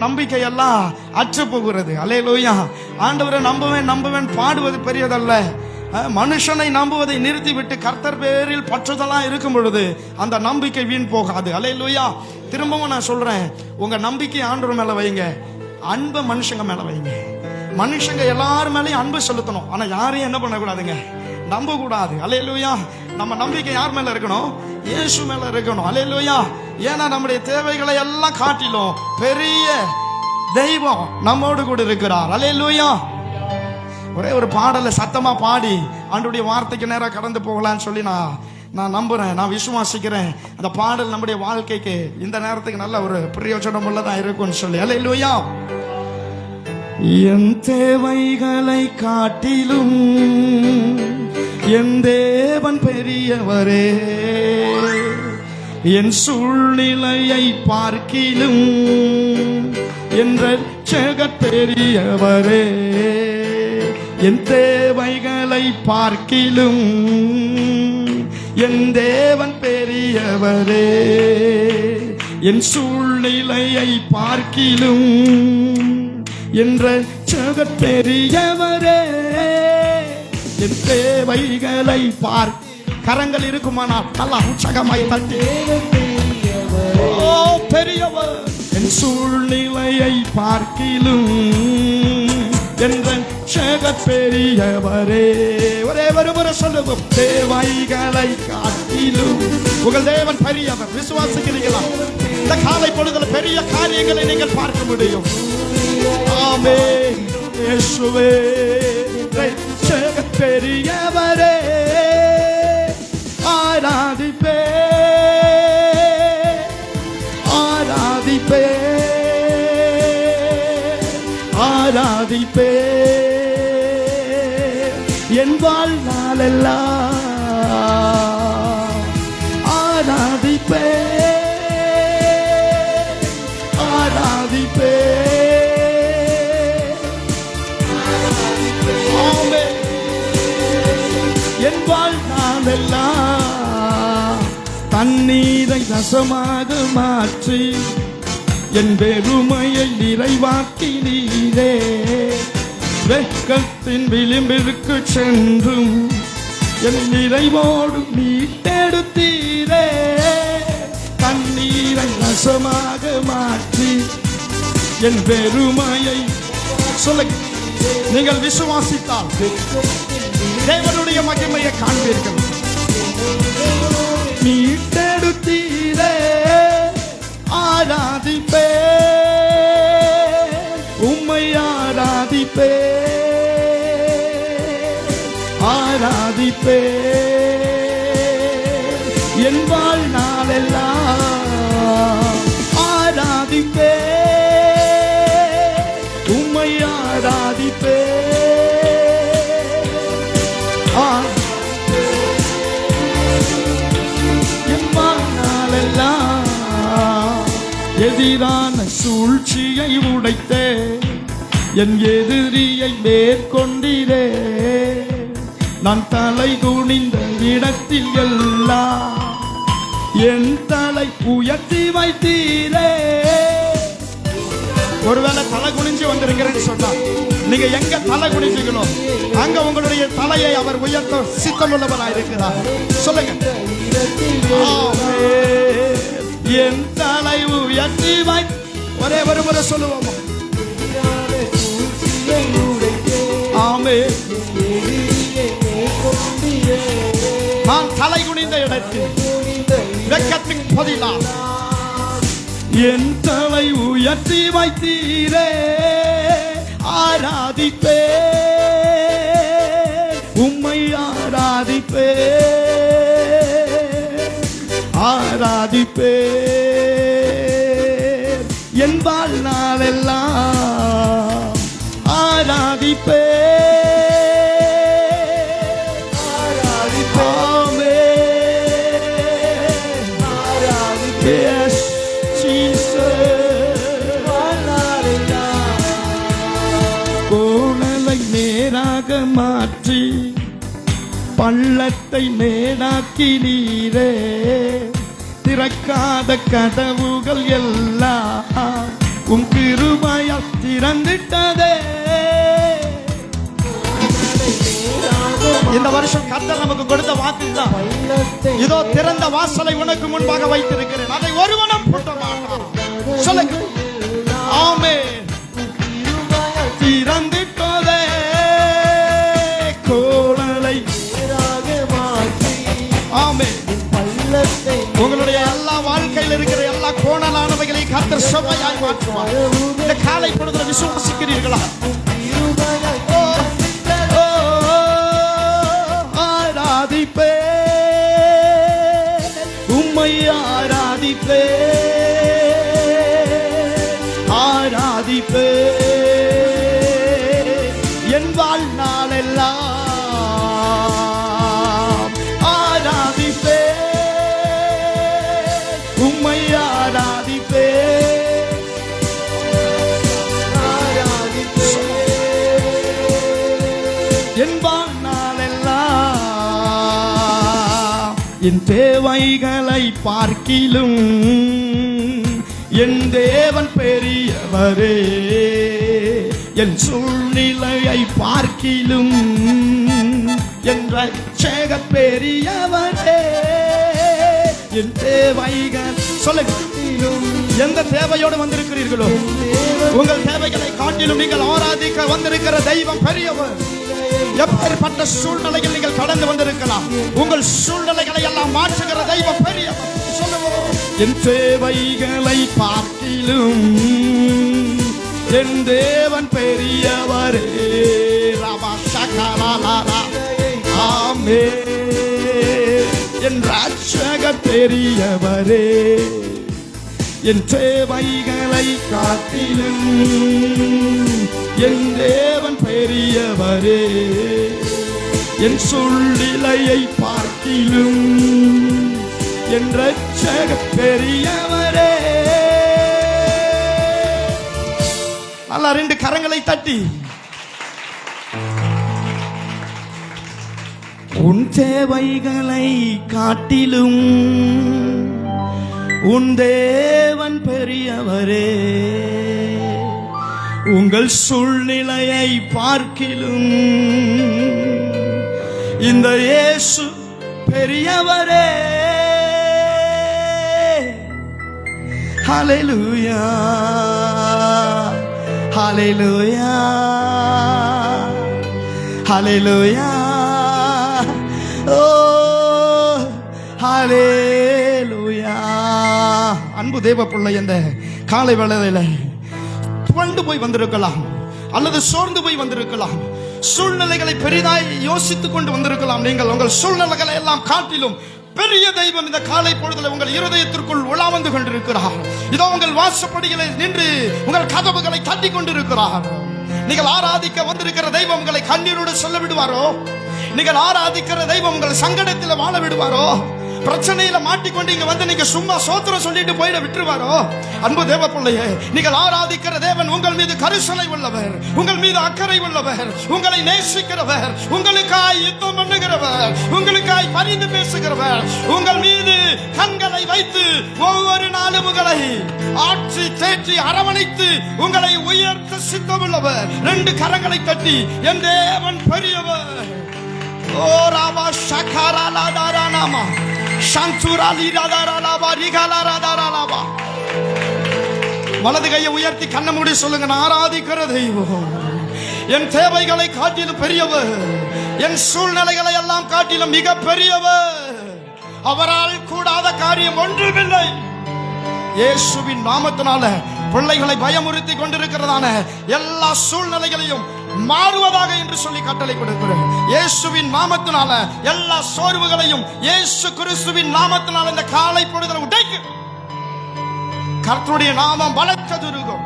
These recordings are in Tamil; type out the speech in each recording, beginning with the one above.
நம்பிக்கை எல்லாம் அற்று போகிறது. அல்லேலூயா. ஆண்டவரை நம்புவேன் பாடுவது பெரியதல்ல. மனுஷனை நம்புவதை நிறுத்திவிட்டு கர்த்தர் பேரில் பற்றுதலா இருக்கும் பொழுது அந்த நம்பிக்கை வீண் போகாது. அல்லேலூயா. திரும்பவும் நான் சொல்றேன், உங்க நம்பிக்கை ஆண்டவர் மேல வைங்க, அன்பை மனுஷங்க மேல வைங்க. மனுஷங்க எல்லாரும் மேலேயும் அன்பு செலுத்தணும், ஆனா யாரையும் என்ன பண்ணக்கூடாதுங்க, நம்ப கூடாது. அல்லேலூயா. நம்ம நம்பிக்கை யார் மேல இருக்கணும்? இயேசு மேல இருக்கணும். அல்லேலூயா. ஏன்னா நம்முடைய தேவைகளை எல்லாம் காட்டிலும் பெரிய தெய்வம் நம்மோடு கூட இருக்கிறார். அல்லேலூயா. ஒரே ஒரு பாடலை சத்தமா பாடி ஆண்டவருடைய வார்த்தைக்கு நேரா கடந்து போகலான்னு சொல்லி நான் நம்புறேன், நான் விசுவாசிக்கிறேன். அந்த பாடல் நம்முடைய வாழ்க்கைக்கு இந்த நேரத்துக்கு நல்ல ஒரு பிரயோஜனம் உள்ளதா இருக்கும்னு சொல்லி. அல்லேலூயா. என் தேவைகளை காட்டிலும் என் தேவன் பெரியவரே, என் சூழ்நிலையை பார்க்கிலும் என் இரட்சகர் பெரியவரே, என் தேவைகளை பார்க்கிலும் என் தேவன் பெரியவரே, என் சூழ்நிலையை பார்க்கிலும் என் இரட்சகர் பெரியவரே, என் தேவைகளை கரங்கள் இருக்குமானால் நல்லா உற்சாகமாய் தட்டி, ஓ பெரியவர், என் சூழ்நிலையை பார்க்கிலும் என் இரட்சகர் பெரியவரே. ஒரே ஒருமுறை சொல்லுவோம், தேவைகளை காட்டிலும் உங்கள் தேவன் பெரியவர். விசுவாசிக்கிறீங்களா? இந்த காலை பொழுதுல பெரிய காரியங்களை நீங்கள் பார்க்க முடியும். ஆமென். இயேசுவே இரட்சகர் பெரியவரே, ஆராதிப்பே ஆராதிப்பே ஆராதிப்பே என் வாழ்நாளெல்லாம் ஆராதிப்பே ஆராதிப்பே. என் வாழ்நாளெல்லாம் தண்ணீரை ரசமாக மாற்றி என் பெருமையை நிறைவாக்கினீரே, வெட்கத்தின் விளிம்பிற்கு சென்றும் என் நிறைவோடு மீட்டெடுத்தீரே, தண்ணீரை ரசமாக மாற்றி என் பெருமையை சொல்ல. நீங்கள் விசுவாசித்தால் தேவனுடைய மகிமையை காண்பீர்கள். மீட்டெடுத்தீரே, ஆராதிப்பே உம்மை ஆராதிப்பே ஆராதிப்பே என் வாழ்நாளெல்லாம் ஆராதிப்பே உம்மை ஆராதிப்பே. என் வாழ்நாளெல்லாம் எதிரான சூழ்ச்சியை உடைத்தே என் எதிரியை மேற்கொண்டீரே, நான் தலை குனிந்த இடத்தில் எல்லாம் என் தலை உயர்த்தி வைத்தீரே. ஒருவேளை தலை குனிஞ்சு வந்திருக்கிறேன்னு சொன்னா நீங்க எங்க தலை குனிஞ்சுக்கணும், அங்க உங்களுடைய தலையை அவர் உயர்த்த சித்தமுள்ளவராக இருக்கிறார். சொல்லுங்க, என் தலை உயர்த்தி வை. ஒரே ஒரு முறை சொல்லுவோம், ஆமென். நான் தலை குனிந்த இடத்தில் வெட்கத்தின் பதிலாக என் தலை உயர்த்தி வைத்தீரே, ஆராதிப்பே உம்மை ஆராதிப்பே ஆராதிப்பே என் வாழ்நாளெல்லாம் ஆராதிப்பே ஆராதிப்பே. Yes, Jesus. கோணலை நேராக மாற்றி பள்ளத்தை மேடாக்கினீரே, திறக்காத கதவுகள் எல்லாம் உம் கிருபையால் திறந்திட்டதே. இந்த வருஷம் கர்த்தர் நமக்கு கொடுத்த வாக்கு தான். இதோ திறந்த வாசலை உனக்கு முன்பாக வைத்திருக்கிறேன், அதை ஒருவனும் பூட்ட மாட்டான். சொல்லுங்க ஆமென். திறந்திட்டதே கோணலை. ஆமென். உங்களுடைய எல்லா வாழ்க்கையில் இருக்கிற எல்லா கோணலானவைகளை கர்த்தர் செவ்வையாய் மாற்றுவார். இந்த காலை பொழுதுல விசுவாசிக்கிறீர்களா? ஆராதிப்பே உம்மை ஆராதிப்பே ஆராதிப்பே என் வாழ்நாளெல்லாம் ஆராதிப்பே உம்மை ஆராதிப்பே ஆராதிப்பே என் என் தேவைகளை பார்க்கிலும் என் தேவன் பெரியவரே. என் சூழ்நிலையை பார்க்கிலும் என் ரட்சகர் பெரியவரே. என் தேவைகள் சொல்லுங்க. எந்த தேவையோடு வந்திருக்கிறீர்களோ உங்கள் தேவைகளை காட்டிலும் நீங்கள் ஆராதிக்க வந்திருக்கிற தெய்வம் பெரியவர். எப்பேற்பட்ட சூழ்நிலையில் நீங்கள் கடந்து வந்திருக்கலாம், உங்கள் சூழ்நிலைகளை எல்லாம் மாற்றுகிற தெய்வம் பெரியவர். சொல்லுவோம். என் தேவைகளை பார்க்கிலும் என் தேவன் பெரியவரே. ஆமென். என் ரட்சகர் பெரியவரே. என் தேவைகளை காட்டிலும் என் தேவன் பெரியவரே. என் சூழ்நிலையை பார்க்கிலும் என் ரட்சகர் பெரியவரே. நல்லா 2 கரங்களை தட்டி உன் தேவைகளை காட்டிலும் உன் தேவன் பெரியவரே. உங்கள் சூழ்நிலையை பார்க்கிலும் இந்த இயேசு பெரியவரே. ஹல்லேலூயா ஹல்லேலூயா ஹல்லேலூயா. ஓ ஹல்லேலூயா. அன்பு தேவ பிள்ளை, இந்த காலை வேளையில துவண்டு போய் வந்திருக்கலாம், அல்லது சோர்ந்து போய் வந்திருக்கலாம், சூழ்நிலைகளை பெரிதாய் யோசித்துக் கொண்டு வந்திருக்கலாம். நீங்கள் உங்கள் சூழ்நிலைகளை எல்லாம் காட்டிலும் பெரிய தெய்வம் இந்த காலை பொழுதுல உங்கள் இருதயத்திற்குள் உலா வந்து கொண்டிருக்கிறார். இதோ உங்கள் வாசப்படிகளை நின்று உங்கள் கதவுகளை தட்டி கொண்டிருக்கிறார். நீங்கள் ஆராதிக்க வந்திருக்கிற தெய்வம் உங்களை கண்ணீரோடு சொல்ல விடுவாரோ? நீங்கள் ஆராதிக்கிற தெய்வம் உங்கள் சங்கடத்தில் வாழ விடுவாரோ? பிரச்சனையில மாட்டிக்கொண்டு இங்க வந்து நீங்க சும்மா சோத்திரம் சொல்லிட்டு போயிட விட்டுருவாரோ? அன்பு தேவ பிள்ளையே, நீங்கள் ஆராதிக்கிற தேவன் உங்கள் மீது கரிசனை உள்ளவர், உங்கள் மீது அக்கறை உள்ளவர், உங்களை நேசிக்கிறவர், உங்களுக்காய் யுத்தம் பண்ணுகிறவர், உங்களுக்காய் பரிந்து பேசுகிறவர், உங்கள் மீது கண்களை வைத்து ஒவ்வொரு நாளும் உங்களை ஆட்சி தேற்றி அரவணைத்து உங்களை உயர்த்த சித்தமுள்ளவர். 2 கரங்களை தட்டி என் தேவன் பெரியவர். ஓ ராபா ஷகராலாதாரானாமா ஷந்துராலிராதாராலாபா. வலது கையை உயர்த்தி கண்ணை மூடி சொல்லுங்க, நான் ஆராதிக்கிற தெய்வம் என் தேவைகளை காட்டிலும் பெரியவர், என் சூழ்நிலைகளை எல்லாம் காட்டிலும் மிக பெரியவர். அவரால் கூடாத காரியம் ஒன்றுமில்லை. இயேசுவின் நாமத்தினால பிள்ளைகளை பயமுறுத்தி கொண்டிருக்கிறதான எல்லா சூழ்நிலைகளையும் மாறுவதாக என்று சொல்லி கட்டளை கொடுக்கிறேன். இயேசுவின் நாமத்தினால எல்லா சோர்வுகளையும் இயேசு கிறிஸ்துவின் நாமத்தினால இந்த காலை பொழுதுல உடைக்கு. கர்த்தருடைய நாமம் பலத்ததுருகும்,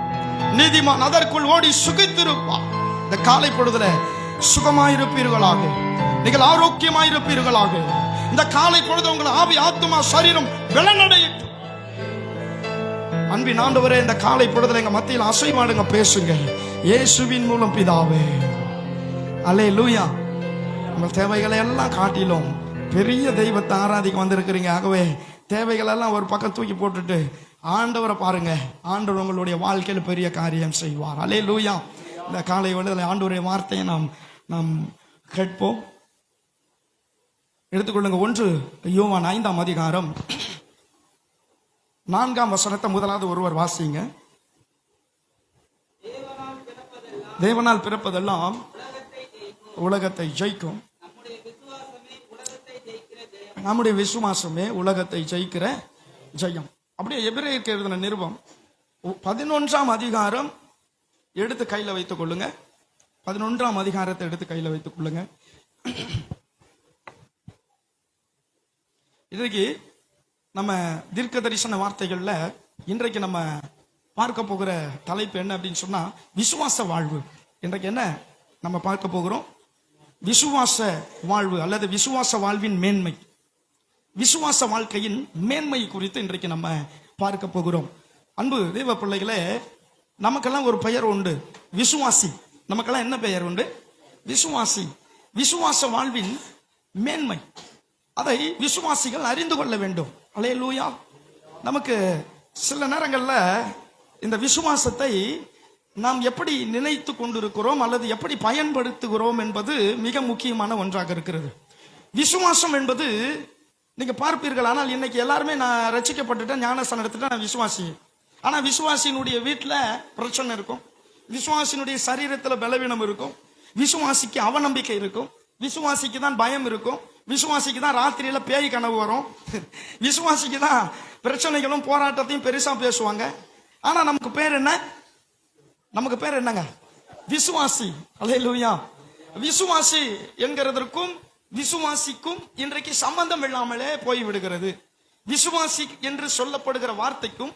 நீதிமான் அதற்குள் ஓடி சுகித்திருப்பார். இந்த காலை பொழுதுல சுகமாயிருப்பீர்களாக, நீங்கள் ஆரோக்கியமாயிருப்பீர்களாக. இந்த காலை பொழுது உங்கள் ஆவி ஆத்துமா சரீரம் பலனடையட்டும். அன்பின் ஆண்டவரே, இந்த காலை பொழுதுல எங்க மத்தியில் அசைவாடுங்க, பேசுங்க இயேசுவின் மூலம் பிதாவே. அல்லேலூயா. உங்கள் தேவைகளை எல்லாம் காட்டிலும் பெரிய தெய்வத்தை ஆராதிக்க வந்திருக்கிறீங்க. ஆகவே தேவைகள் எல்லாம் ஒரு பக்கம் தூக்கி போட்டுட்டு ஆண்டவரை பாருங்க, ஆண்டவர் உங்களுடைய வாழ்க்கையில் பெரிய காரியம் செய்வார். அல்லேலூயா. இந்த காலை வேளையில் ஆண்டவருடைய வார்த்தையை நாம் கேட்போம். எடுத்துக்கொள்ளுங்க. 1 யோவான் 5ஆம் அதிகாரம் 4ஆம் வசனத்தை முதலாவது ஒருவர் வாசிங்க. தேவனால் பிறப்பதெல்லாம் உலகத்தை ஜெயிக்கும், நம்முடைய விசுவாசமே உலகத்தை ஜெயிக்கிற ஜெயம். அப்படியே எபிரேயருக்கு எழுதின நிருபம் 11ஆம் அதிகாரம் எடுத்து கையில வைத்துக் கொள்ளுங்க. 11ஆம் அதிகாரத்தை எடுத்து கையில வைத்துக் கொள்ளுங்க. இன்றைக்கு நம்ம தீர்க்க தரிசன வார்த்தைகள்ல இன்றைக்கு நம்ம பார்க்க போகிற தலைப்பு என்ன அப்படின்னு சொன்னா விசுவாச வாழ்வு. இன்றைக்கு என்ன நம்ம பார்க்க போகிறோம்? விசுவாச வாழ்வு அல்லது விசுவாச வாழ்வின் மேன்மை, விசுவாச வாழ்க்கையின் மேன்மை குறித்து இன்றைக்கு நம்ம பார்க்க போகிறோம். அன்பு தேவ பிள்ளைகளே, நமக்கெல்லாம் ஒரு பெயர் உண்டு, விசுவாசி. நமக்கெல்லாம் என்ன பெயர் உண்டு? விசுவாசி. விசுவாச வாழ்வின் மேன்மை, அதை விசுவாசிகள் அறிந்து கொள்ள வேண்டும். அல்லேலூயா. நமக்கு சில நேரங்கள்ல இந்த விசுவாசத்தை நாம் எப்படி நினைத்து கொண்டிருக்கிறோம் அல்லது எப்படி பயன்படுத்துகிறோம் என்பது மிக முக்கியமான ஒன்றாக இருக்கிறது. விசுவாசம் என்பது நீங்க பார்ப்பீர்கள், ஆனால் இன்னைக்கு எல்லாருமே நான் ரட்சிக்கப்பட்டுட்டேன், ஞானஸ்தானம் எடுத்துட்டேன், நான் விசுவாசி. ஆனா விசுவாசியினுடைய வீட்டுல பிரச்சனை இருக்கும், விசுவாசியினுடைய சரீரத்துல பலவீனம் இருக்கும், விசுவாசிக்கு அவநம்பிக்கை இருக்கும், விசுவாசிக்கு தான் பயம் இருக்கும், விசுவாசிக்கு தான் ராத்திரியில பேய் கனவு வரும், விசுவாசிக்கு தான் பிரச்சனைகளும் போராட்டத்தையும் பெருசா பேசுவாங்க. ஆனா நமக்கு பேர் என்ன? நமக்கு பேர் என்னங்க? விசுவாசி. அல்லேலூயா. விசுவாசி என்கிறதற்கும் விசுவாசிக்கும் இன்றைக்கு சம்பந்தம் இல்லாமலே போய் விடுகிறது. விசுவாசி என்று சொல்லப்படுகிற வார்த்தைக்கும்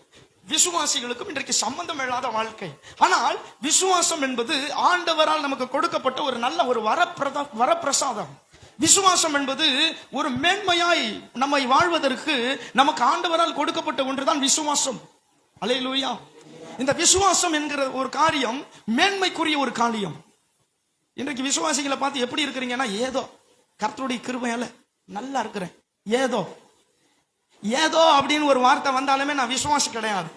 விசுவாசிகளுக்கும் இன்றைக்கு சம்பந்தம் இல்லாத வாழ்க்கை. ஆனால் விசுவாசம் என்பது ஆண்டவரால் நமக்கு கொடுக்கப்பட்ட ஒரு நல்ல ஒரு வரப்பிரசாதம். விசுவாசம் என்பது ஒரு மேன்மையாய் நம்மை வாழ்வதற்கு நமக்கு ஆண்டவரால் கொடுக்கப்பட்ட ஒன்றுதான் விசுவாசம். அல்லேலூயா. இந்த விசுவாசம் என்கிற ஒரு காரியம் மேன்மைக்குரிய ஒரு காரியம். இன்றைக்கு விசுவாசிகளை பார்த்து எப்படி இருக்கிறீங்கன்னா, ஏதோ கர்த்தருடைய கிருபையால நல்லா இருக்கிறேன், ஏதோ ஏதோ அப்படின்னு ஒரு வார்த்தை வந்தாலுமே நான் விசுவாசி கிடையாது.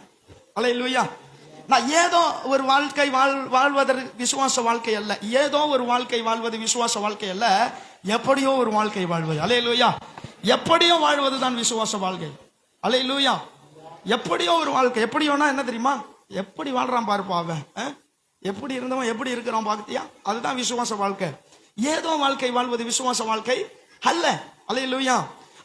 அல்லேலூயா. நான் ஏதோ ஒரு வாழ்க்கை வாழ்வதற்கு விசுவாச வாழ்க்கை அல்ல. ஏதோ ஒரு வாழ்க்கை வாழ்வது விசுவாச வாழ்க்கை அல்ல, எப்படியோ ஒரு வாழ்க்கை வாழ்வது. அல்லேலூயா. எப்படியோ வாழ்வதுதான் விசுவாச வாழ்க்கை. அல்லேலூயா. எப்படியோ ஒரு வாழ்க்கை. எப்படியோனா என்ன தெரியுமா? எப்படி வாழ்றான் பாருப்பா அவன், எப்படி இருந்தவன் எப்படி இருக்கிறான் பார்த்தியா, அதுதான் விசுவாச வாழ்க்கை. ஏதோ வாழ்க்கை வாழ்வது விசுவாச வாழ்க்கை அல்ல. அல்லேலூயா.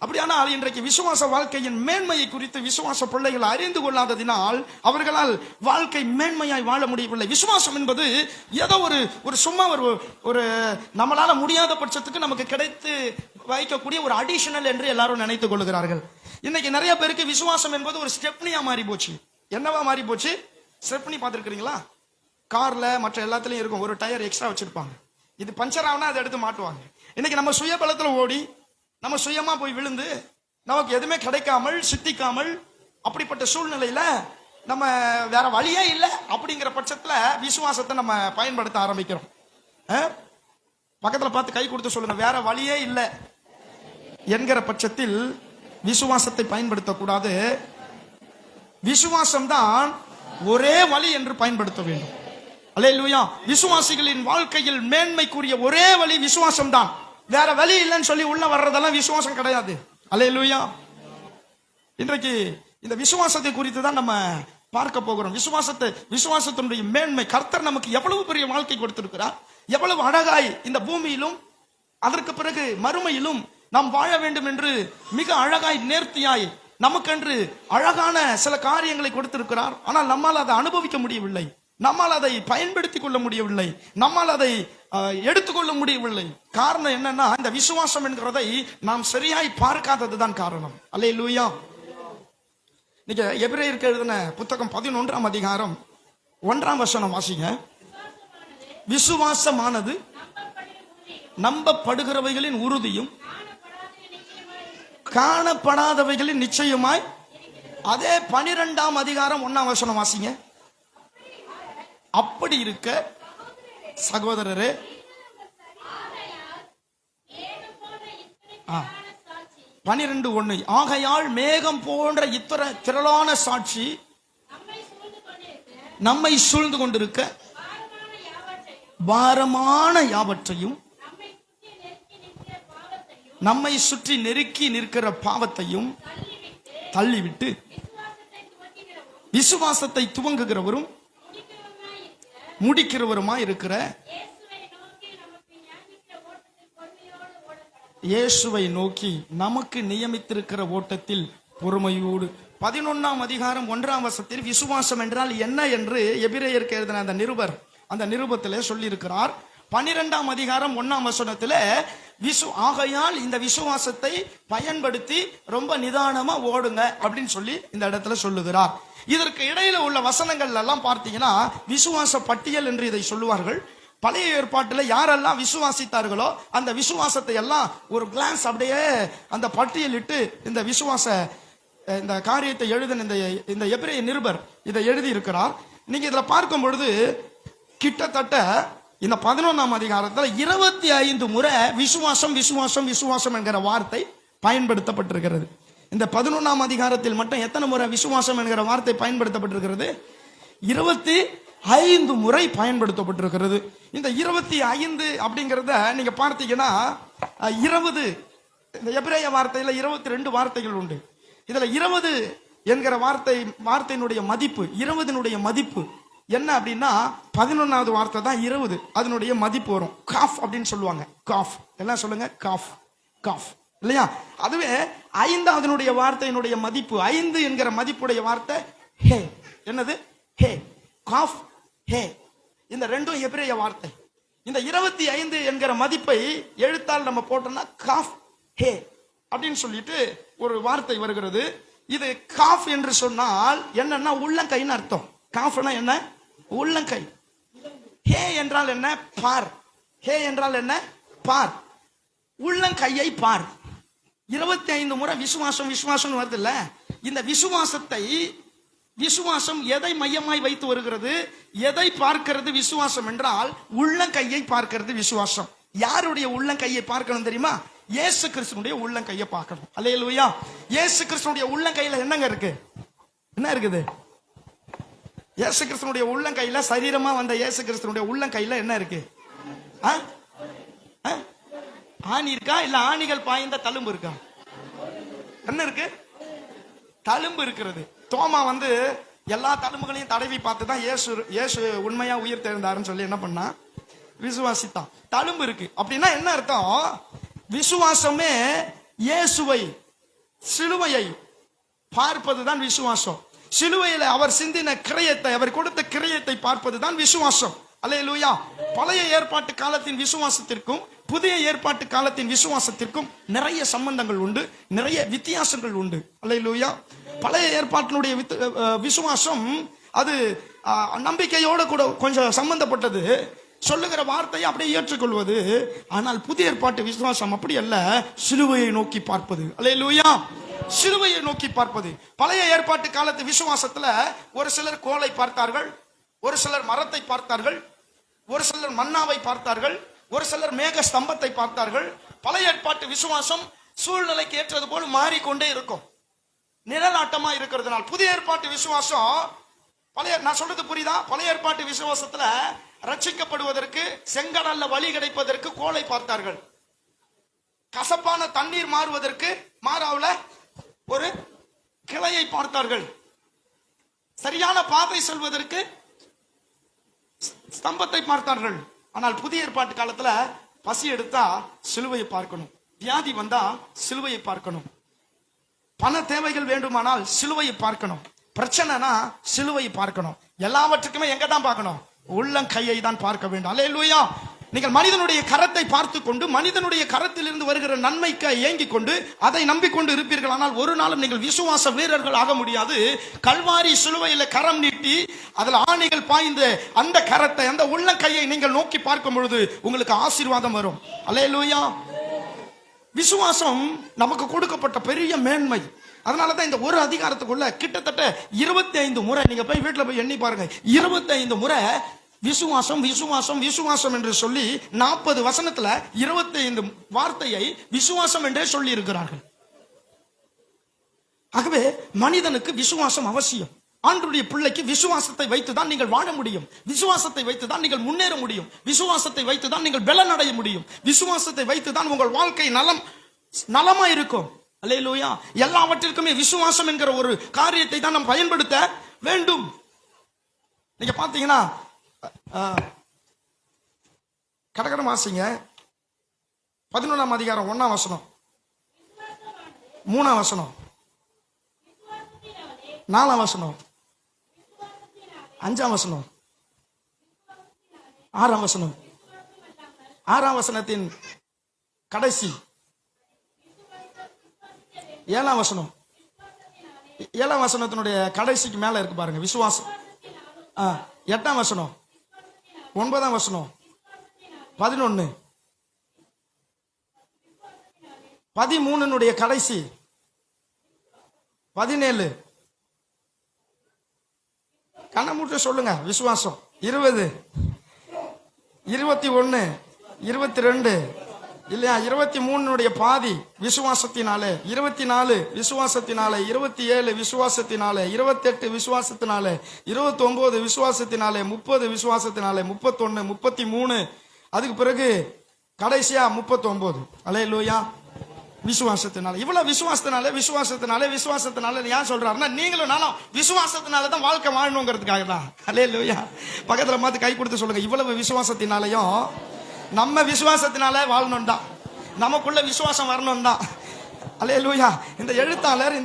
அப்படியானால் இன்றைக்கு விசுவாச வாழ்க்கையின் மேன்மையை குறித்து விசுவாச பிள்ளைகள் அறிந்து கொள்ளாததினால் அவர்களால் வாழ்க்கை மேன்மையாய் வாழ முடியவில்லை. விசுவாசம் என்பது ஏதோ ஒரு சும்மா ஒரு நம்மளால முடியாத பட்சத்துக்கு நமக்கு கிடைத்து வைக்கக்கூடிய ஒரு அடிஷனல் என்று எல்லாரும் நினைத்துக் கொள்கிறார்கள். இன்னைக்கு நிறைய பேருக்கு விசுவாசம் என்பது ஒரு ஸ்டெப்னியா மாறி போச்சு. என்னவா மாறி போச்சு? ஸ்டெப்னி பார்த்திருக்கிறீங்களா? கார்ல மற்ற எல்லாத்துலயும் இருக்கும், ஒரு டயர் எக்ஸ்ட்ரா வச்சிருப்பாங்க. இது பஞ்சர் ஆகுனா அதை எடுத்து மாட்டுவாங்க. இன்னைக்கு நம்ம சுய பலத்துல ஓடி நம்ம சுயமா போய் விழுந்து நமக்கு எதுவுமே கிடைக்காமல் சித்திக்காமல் அப்படிப்பட்ட சூழ்நிலையில நம்ம வேற வழியே இல்லை அப்படிங்கிற பட்சத்துல விசுவாசத்தை நம்ம பயன்படுத்த ஆரம்பிக்கிறோம். பக்கத்துல பார்த்து கை கொடுத்து சொல்லுங்க, வேற வழியே இல்லை என்கிற பட்சத்தில் விசுவாசத்தை பயன்படுத்தக்கூடாது. விசுவாசம் தான் ஒரே வழி என்று பயன்படுத்த வேண்டும். அல்லேலூயா. விசுவாசிகளின் வாழ்க்கையில் மேன்மைக்குரிய ஒரே வழி விசுவாசம் தான். வேற வழி இல்லைன்னு சொல்லி உள்ள வர்றதெல்லாம் விசுவாசம் கிடையாது. அல்லேலூயா. இன்றைக்கு இந்த விசுவாசத்தை குறித்து தான் நம்ம பார்க்க போகிறோம். விசுவாசத்தினுடைய மேன்மை. கர்த்தர் நமக்கு எவ்வளவு பெரிய வாழ்க்கை கொடுத்திருக்கிறார், எவ்வளவு அழகாய் இந்த பூமியிலும் அதற்கு பிறகு மறுமையிலும் நாம் வாழ வேண்டும் என்று மிக அழகாய் நேர்த்தியாய் நமக்கென்று அழகான சில காரியங்களை கொடுத்திருக்கிறார். ஆனால் நம்மால் அதை அனுபவிக்க முடியவில்லை, நம்மால் அதை பயன்படுத்திக் கொள்ள முடியவில்லை, நம்மால் அதை எடுத்துக்கொள்ள முடியவில்லை. காரணம் என்னன்னா, இந்த விசுவாசம் என்கிறதை நாம் சரியாய் பார்க்காததுதான் காரணம். அல்லேலூயா. நீங்க எபிரேயருக்கு எழுதின புத்தகம் 11ஆம் அதிகாரம் 1ஆம் வசனம் வாசிங்க. விசுவாசமானது நம்பப்படுகிறவைகளின் உறுதியும் காணப்படாதவைகளின் நிச்சயமாய். அதே 12ஆம் அதிகாரம் 1ஆம் வசனம் வாசிங்க. அப்படி இருக்க சகோதரரே, 12:1 ஆகையால் மேகம் போன்ற திரளான சாட்சி நம்மை சூழ்ந்து கொண்டிருக்க பாரமான யாவற்றையும் நம்மை சுற்றி நெருக்கி நிற்கிற பாவத்தையும் தள்ளிவிட்டு விசுவாசத்தை துவங்குகிறவரும் முடிக்கிறவருமாய் இருக்கிற இயேசுவை நோக்கி நமக்கு நியமித்திருக்கிற ஓட்டத்தில் பொறுமையோடு. 11ஆம் அதிகாரம் 1ஆம் வசனத்தில் விசுவாசம் என்றால் என்ன என்று எபிரேயருக்கு எழுதின அந்த நிருபத்திலே சொல்லி இருக்கிறார். 12ஆம் அதிகாரம் 1ஆம் வசனத்தில் ஆகையால் இந்த விசுவாசத்தை பயன்படுத்தி ரொம்ப நிதானமா ஓடுங்க அப்படின்னு சொல்லி இந்த இடத்துல சொல்லுகிறார். இதற்கு இடையில உள்ள வசனங்கள் எல்லாம் பார்த்தீங்கன்னா விசுவாச பட்டியல் என்று இதை சொல்லுவார்கள். பழைய ஏற்பாட்டில் யாரெல்லாம் விசுவாசித்தார்களோ அந்த விசுவாசத்தை எல்லாம் ஒரு கிளான்ஸ் அப்படியே அந்த பட்டியலிட்டு இந்த விசுவாச இந்த காரியத்தை எழுதின இந்த எபிரேய நிருபர் இதை எழுதி இருக்கிறார். நீங்க இதுல பார்க்கும் பொழுது கிட்டத்தட்ட இந்த 11ஆம் அதிகாரத்தில் 25 முறை விசுவாசம் விசுவாசம் விசுவாசம் என்கிற வார்த்தை பயன்படுத்தப்பட்டிருக்கிறது. இந்த 11ஆம் அதிகாரத்தில் மட்டும் எத்தனை முறை விசுவாசம் என்கிற வார்த்தை பயன்படுத்தப்பட்டிருக்கிறது? 25 முறை பயன்படுத்தப்பட்டிருக்கிறது. இந்த 25 அப்படிங்கிறத நீங்க பார்த்தீங்கன்னா 20 இந்த எபிரேய வார்த்தையில 22 வார்த்தைகள் உண்டு. இதுல 20 என்கிற வார்த்தையினுடைய மதிப்பு 20 மதிப்பு என்ன அப்படின்னா 11வது வார்த்தை தான் 20 அதனுடைய மதிப்பு வரும். காஃப் அப்படின்னு சொல்லுவாங்க. காஃப் எல்லாம் சொல்லுங்க. காஃப் காஃப் இல்லையா? அதுவே 5வது வார்த்தையினுடைய மதிப்பு 5 என்கிற மதிப்புடைய வார்த்தை ஹே. என்னது? ஹே. காஃப் ஹே. இந்த ரெண்டும் எபிரேய வார்த்தை. இந்த 25 என்கிற மதிப்பை எழுத்தால் நம்ம போட்டோம்னா காஃப் ஹே அப்படின்னு சொல்லிட்டு ஒரு வார்த்தை வருகிறது. இது காஃப் என்று சொன்னால் என்னன்னா உள்ளங்கைன்னு அர்த்தம். காஃப்னா என்ன? உள்ளங்கை. ஹே என்றால் என்ன? பார். ஹே என்றால் என்ன? பார். உள்ளங்கையை பார். 25 முறை விசுவாசம் விசுவாசம் வருது இல்ல? இந்த விசுவாசம் எதை மையமாய் வைத்து வருகிறது? எதை பார்க்கிறது விசுவாசம் என்றால் உள்ளங்கையை பார்க்கிறது விசுவாசம். யாருடைய உள்ளங்கையை பார்க்கணும் தெரியுமா? இயேசு கிறிஸ்துனுடைய உள்ளங்கையை பார்க்கணும். அல்லேலூயா. இயேசு கிறிஸ்துனுடைய உள்ளங்கையில என்னங்க இருக்கு? என்ன இருக்குது? இயேசு கிறிஸ்துனுடைய உள்ளங்கையில சரீரமா வந்த இயேசு கிறிஸ்துனுடைய உள்ளங்கையில என்ன இருக்கு? ஆணி இருக்கா இல்ல ஆணிகள் பாய்ந்த தழும்பு இருக்கா? என்ன இருக்கு? தழும்பு இருக்கிறது. தோமா எல்லா தழும்புகளையும் தடவி பார்த்து தான் இயேசு உண்மையா உயிர் தெரிந்தாருன்னு சொல்லி என்ன பண்ணா? விசுவாசித்தான். தழும்பு இருக்கு அப்படின்னா என்ன அர்த்தம்? விசுவாசமே இயேசுவை சிலுவையை பார்ப்பதுதான் விசுவாசம். சிலுவையில் அவர் சிந்தின கிரயத்தை, அவர் கொடுத்த கிரயத்தை பார்ப்பதுதான் விசுவாசம். அல்லேலூயா. பழைய ஏற்பாட்டு காலத்தின் விசுவாசத்திற்கும் புதிய ஏற்பாட்டு காலத்தின் விசுவாசத்திற்கும் நிறைய சம்பந்தங்கள் உண்டு, நிறைய வித்தியாசங்கள் உண்டு. அல்லேலூயா. பழைய ஏற்பாட்டினுடைய விசுவாசம் அது நம்பிக்கையோடு கூட கொஞ்சம் சம்பந்தப்பட்டது, சொல்லுகிற வார்த்தையை அப்படியே ஏற்றுக்கொள்வது. ஆனால் புதிய ஏற்பாட்டு விசுவாசம் அப்படி அல்ல, சிலுவையை நோக்கி பார்ப்பது. அல்லேலூயா. சிலுவையை நோக்கி பார்ப்பது. பழைய ஏற்பாட்டு காலத்து விசுவாசத்துல ஒரு சிலர் கோலை பார்த்தார்கள், ஒரு சிலர் மரத்தை பார்த்தார்கள், ஒரு சிலர் மன்னாவை பார்த்தார்கள், ஒரு சிலர் மேக ஸ்தம்பத்தை பார்த்தார்கள். பழைய ஏற்பாட்டு விசுவாசம் சூழ்நிலைக்கு ஏற்றது போல் மாறிக்கொண்டே இருக்கும், நிழலாட்டமா இருக்கிறதுனால். புதிய ஏற்பாட்டு விசுவாசம் நான் சொல்றது புரியுதா? பழைய ஏற்பாட்டு விசுவாசத்துல ரட்சிக்கப்படுவதற்கு செங்கடல்ல வழி கிடைப்பதற்கு கோலை பார்த்தார்கள். கசப்பான தண்ணீர் மாறுவதற்கு மாறாவுல ஒரு கிளையை பார்த்தார்கள். சரியான பாதை செல்வதற்கு ஸ்தம்பத்தை பார்த்தார்கள். ஆனால் புதிய ஏற்பாட்டு காலத்துல பசி எடுத்தா சிலுவையை பார்க்கணும், வியாதி வந்தா சிலுவையை பார்க்கணும், பண தேவைகள் வேண்டுமானால் சிலுவையை பார்க்கணும், பிரச்சனைனா சிலுவையை பார்க்கணும். எல்லாவற்றுக்குமே எங்க தான் பார்க்கணும்? உள்ளங்கையை தான் பார்க்க வேண்டும். அல்லேலூயா. நீங்கள் மனிதனுடைய கரத்தை பார்த்து கொண்டு மனிதனுடைய கரத்திலிருந்து வருகிற நன்மைக்கு ஏங்கிக் கொண்டு அதை நம்பிக்கொண்டு இருப்பீர்கள். ஆனால் ஒரு நாளும் நீங்கள் விசுவாச வீரர்கள் ஆக முடியாது. கல்வாரி சிலுவையில கரம் நீட்டி அதில் ஆணிகள் பாய்ந்த அந்த கரத்தை, அந்த உள்ளங்கையை நீங்கள் நோக்கி பார்க்கும் பொழுது உங்களுக்கு ஆசீர்வாதம் வரும். அல்லேலூயா. விசுவாசம் நமக்கு கொடுக்கப்பட்ட பெரிய மேன்மை. அதனாலதான் இந்த ஒரு அதிகாரத்துக்குள்ள கிட்டத்தட்ட 25 முறை, நீங்க போய் வீட்டுல போய் எண்ணி பாருங்க, 25 முறை விசுவாசம் விசுவாசம் விசுவாசம் என்று சொல்லி 40 வசனத்துல 25 வார்த்தையை விசுவாசம் என்றே சொல்லி இருக்கிறார்கள். ஆகவே மனிதனுக்கு விசுவாசம் அவசியம். ஆண்டவருடைய பிள்ளைக்கு விசுவாசத்தை வைத்துதான் நீங்கள் வாழ முடியும். விசுவாசத்தை வைத்துதான் நீங்கள் முன்னேற முடியும். விசுவாசத்தை வைத்துதான் நீங்கள் பலன் அடைய முடியும். விசுவாசத்தை வைத்துதான் உங்கள் வாழ்க்கை நலமா இருக்கும். அல்லேலூயா. எல்லாவற்றிற்குமே விசுவாசம் என்கிற ஒரு காரியத்தை தான் நாம் பயன்படுத்த வேண்டும். நீங்க பாத்தீங்கன்னா கடகடம் வாசிங்க 11ஆம் அதிகாரம் 1ஆம் வசனம், 3ஆம் வசனம், 4ஆம் வசனம், 5ஆம் வசனம், 6ஆம் வசனம், 6ஆம் வசனத்தின் கடைசி 7ஆம் வசனம், 7ஆம் வசனத்தினுடைய கடைசிக்கு மேல இருக்கு பாருங்க விசுவாசம். 8ஆம் வசனம், 9ஆம் வசனம், 11, 13 கடைசி 17. கண்ண மூட்டு சொல்லுங்க விசுவாசம். 20, 21, 22 இல்லையா? 23 பாதி விசுவாசத்தினாலே, 24 விசுவாசத்தினாலே, 27 விசுவாசத்தினாலே, 28 விசுவாசத்தினாலே, 29 விசுவாசத்தினாலே, 30 விசுவாசத்தினாலே, 31, 33, அதுக்கு பிறகு கடைசியா 39. அல்லேலூயா. விசுவாசத்தினால. இவ்வளவு விசுவாசத்தினால ஏன் சொல்றாருன்னா, நீங்களும் நானும் விசுவாசத்தினால தான் வாழ்க்கை வாழணுங்கிறதுக்காக தான். அல்லேலூயா. பக்கத்துல பார்த்து கை கொடுத்து சொல்லுங்க, இவ்வளவு விசுவாசத்தினாலையும் நம்ம விசுவாசத்தினால வாழணும் தான், நமக்குள்ள விசுவாசம் வரணும் தான். அல்லேலூயா. இந்த எழுத்தாளர்,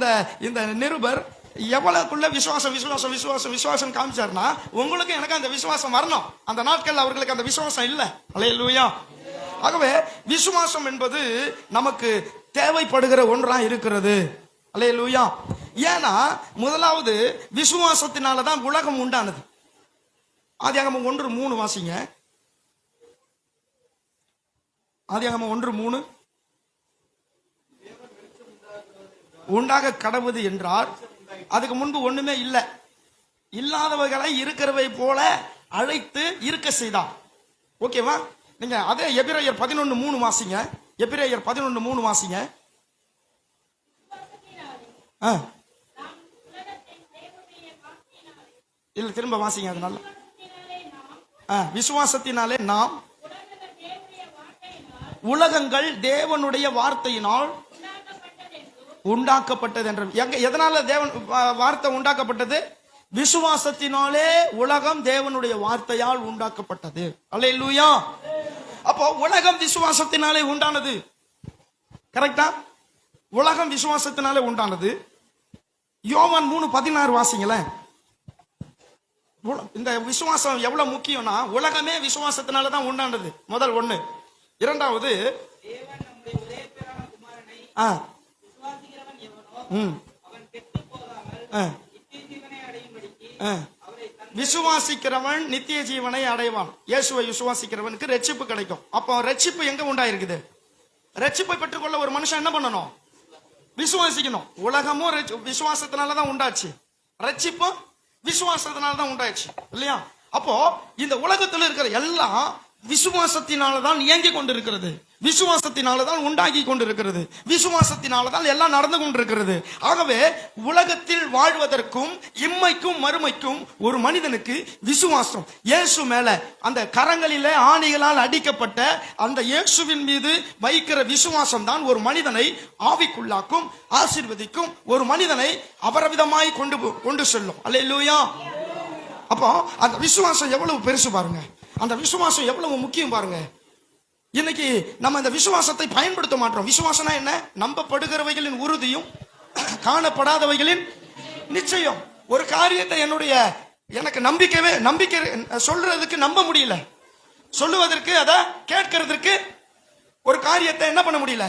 இந்த நிருபர் எவ்வளவுக்குள்ள விசுவாசம் காமிச்சார்னா, உங்களுக்கு எனக்கு அந்த விசுவாசம் வரணும். அந்த நாட்கள் அவர்களுக்கு அந்த விசுவாசம் இல்லை. அல்லேலூயா. ஆகவே விசுவாசம் என்பது நமக்கு தேவைப்படுகிற ஒன்றா இருக்கிறது. அல்லேலூயா. ஏன்னா முதலாவது விசுவாசத்தினாலதான் உலகம் உண்டானது. ஆதியாகமம் 1:3 வாசிங்க. ஆதியாகமம் 1:3. உண்டாக கடவுது என்றார். அதுக்கு முன்பு ஒண்ணுமே இல்லை, இல்லாதவர்களை இருக்கிறவை போல அழைத்து இருக்க செய்தார். ஓகேவா? நீங்க அதே எபிரேயர் 11:3 வாசிங்க. எபிரேயர் 11:3 வாசிங்க. இல்ல, திரும்ப வாசிங்க. அதனால விசுவாசத்தினாலே நாம் உலகங்கள் தேவனுடைய வார்த்தையினால் உண்டாக்கப்பட்டது என்ற. எதனால தேவன் வார்த்தை உண்டாக்கப்பட்டது? விசுவாசத்தினாலே உலகம் தேவனுடைய வார்த்தையால் உண்டாக்கப்பட்டது. அல்லேலூயா. அப்போ உலகம் விசுவாசத்தினாலே உண்டானது. கரெக்டா? உலகம் விசுவாசத்தினாலே உண்டானது. யோவான் 3:16 வாசிங்களேன். இந்த விசுவாசம் எவ்வளவு முக்கியம்னா, உலகமே விசுவாசத்தினால தான் உண்டானது. முதல் ஒண்ணு. இரண்டாவது, விசுவாசிக்கிறவன் நித்திய ஜீவனை அடைவான். இயேசுவை விசுவாசிக்கிறவனுக்கு ரட்சிப்பு கிடைக்கும். அப்போ ரட்சிப்பு எங்க உண்டாயிருக்குது? ரட்சிப்பை பெற்றுக்கொள்ள ஒரு மனுஷன் என்ன பண்ணணும்? விசுவாசிக்கணும். உலகமும் விசுவாசத்தினாலதான் உண்டாச்சு, ரட்சிப்பும் விசுவாசத்தினாலதான் உண்டாச்சு, இல்லையா? அப்போ இந்த உலகத்தில் இருக்கிற எல்லாம் விசுவாசத்தினாலதான் இயங்கி கொண்டிருக்கிறது, விசுவாசத்தினாலதான் உண்டாகி கொண்டிருக்கிறது, விசுவாசத்தினாலதான் எல்லாம் நடந்து கொண்டிருக்கிறது. ஆகவே உலகத்தில் வாழ்வதற்கும் இம்மைக்கும் மறுமைக்கும் ஒரு மனிதனுக்கு விசுவாசம், இயேசு மேல அந்த கரங்களிலே ஆணிகளால் அடிக்கப்பட்ட அந்த இயேசுவின் மீது வைக்கிற விசுவாசம் தான் ஒரு மனிதனை ஆவிக்குள்ளாக்கும், ஆசீர்வதிக்கும், ஒரு மனிதனை அபரவிதமாய் கொண்டு செல்லும். அல்லேலூயா. அப்போ அந்த விசுவாசம் எவ்வளவு பெருசு பாருங்க, அந்த விசுவாசம் எவ்வளவு முக்கியம் பாருங்க. இன்னைக்கு நம்ம இந்த விசுவாசத்தை பயன்படுத்த மாட்டோம். விசுவாசம்னா என்ன? நம்பப்படுகிறவைகளின் உறுதியும் காணப்படாதவைகளின் நிச்சயம். ஒரு காரியத்தை எனக்கு நம்பிக்கை சொல்றதுக்கு நம்ப முடியல, சொல்லுவதற்கு, அதை கேட்கறதுக்கு ஒரு காரியத்தை என்ன பண்ண முடியல,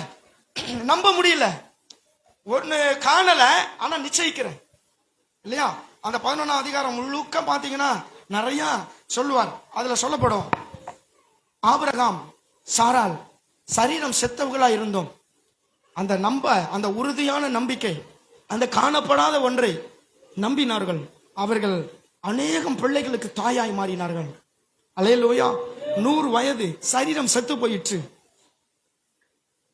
நம்ப முடியல. ஒன்னு காணல, ஆனா நிச்சயிக்கிறேன், இல்லையா? அந்த 11ஆம் அதிகாரம் முழுக்க பாத்தீங்கன்னா நிறைய சொல்லுவார். அதுல சொல்லப்படும், ஆபிரகாம் சாரால் சரீரம் செத்தவர்களா இருந்தோம், அந்த உறுதியான நம்பிக்கை, அந்த காணப்படாத ஒன்றை நம்பினார்கள். அவர்கள் அநேகம் பிள்ளைகளுக்கு தாயாய் மாறினார்கள். அல்லேலூயா. 100 வயது சரீரம் செத்து போயிற்று.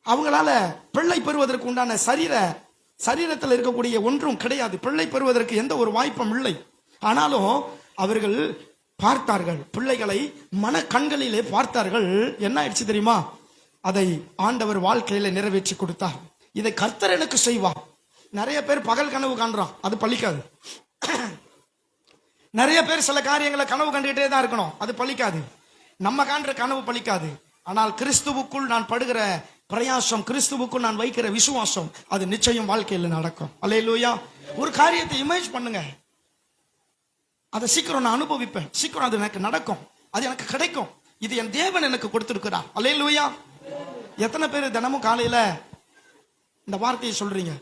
அவங்களால பிள்ளை பெறுவதற்கு உண்டான சரீர சரீரத்தில் இருக்கக்கூடிய ஒன்றும் கிடையாது. பிள்ளை பெறுவதற்கு எந்த ஒரு வாய்ப்பும் இல்லை. ஆனாலும் அவர்கள் பார்த்தார்கள், பிள்ளைகளை மன கண்களிலே பார்த்தார்கள். என்ன ஆயிடுச்சு தெரியுமா? அதை ஆண்டவர் வாழ்க்கையில நிறைவேற்றி கொடுத்தார். இதை கர்த்தர் எனக்கு செய்வார். நிறைய பேர் பகல் கனவு காண்றான், அது பலிக்காது. நிறைய பேர் சில காரியங்களை கனவு கண்டுகிட்டே தான் இருக்கணும், அது பலிக்காது. நம்ம காண்ற கனவு பலிக்காது. ஆனால் கிறிஸ்துவுக்குள் நான் படுகிற பிரயாசம், கிறிஸ்துவுக்குள் நான் வைக்கிற விசுவாசம், அது நிச்சயம் வாழ்க்கையில் நடக்கும். அல்லேலூயா. ஒரு காரியத்தை இமேஜ் பண்ணுங்க, அதை சீக்கிரம் நான் அனுபவிப்பேன், சீக்கிரம் அது எனக்கு நடக்கும், அது எனக்கு கிடைக்கும். இது என் தேவன் எனக்கு கொடுத்திருக்கிறார். அல்லேலூயா. எத்தனை பேர் தினமும் காலையில இந்த வார்த்தையை சொல்றீங்க?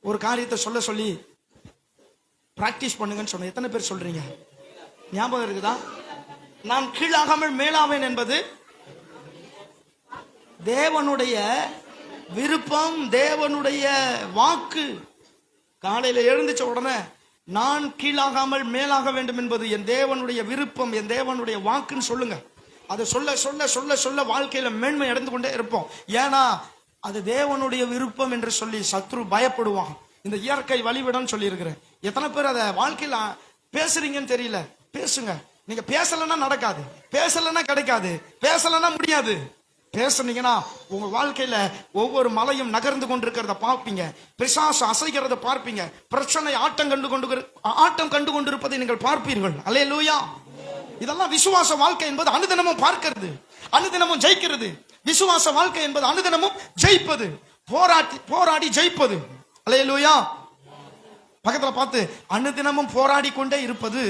ஒரு காரியத்தை சொல்ல சொல்லி பிராக்டிஸ் பண்ணுங்கன்னு சொன்ன எத்தனை பேர் சொல்றீங்க? ஞாபகம் இருக்குதா? நான் கீழாகாமல் மேலாவேன் என்பது தேவனுடைய விருப்பம், தேவனுடைய வாக்கு. காலையில எழுந்துச்ச உடனே நான் கீழாகாமல் மேலாக வேண்டும் என்பது என் தேவனுடைய விருப்பம், என் தேவனுடைய வாக்குன்னு சொல்லுங்க. அதை சொல்ல சொல்ல சொல்ல சொல்ல வாழ்க்கையில மேன்மை அடைந்து கொண்டே இருப்போம். ஏன்னா அது தேவனுடைய விருப்பம் என்று சொல்லி சத்ரு பயப்படுவான். இந்த இயற்கை வழிவிடன்னு சொல்லி இருக்கிறேன். எத்தனை பேர் அதை வாழ்க்கையில பேசுறீங்கன்னு தெரியல. பேசுங்க. நீங்க பேசலன்னா நடக்காது, பேசலன்னா கிடைக்காது, பேசலன்னா முடியாது. பேசுனீங்கன்னா உங்க வாழ்க்கையில ஒவ்வொரு மலையும் நகர்ந்து கொண்டிருக்கிறத பார்ப்பீங்க, பிசாசு அசைக்கிறத பார்ப்பீங்க, பிரச்சனை ஆட்டம் கண்டு கொண்டிருப்பதை நீங்கள் பார்ப்பீர்கள். அல்லேலூயா. இதெல்லாம் விசுவாச வாழ்க்கை என்பது அனுதினமும் பார்க்கிறது, அனுதினமும் ஜெயிக்கிறது. விசுவாச வாழ்க்கை என்பது அனுதினமும் ஜெயிப்பது, போராடி ஜெயிப்பது. அல்லேலூயா. பக்கத்துல பார்த்து, அனுதினமும் போராடி கொண்டே இருப்பது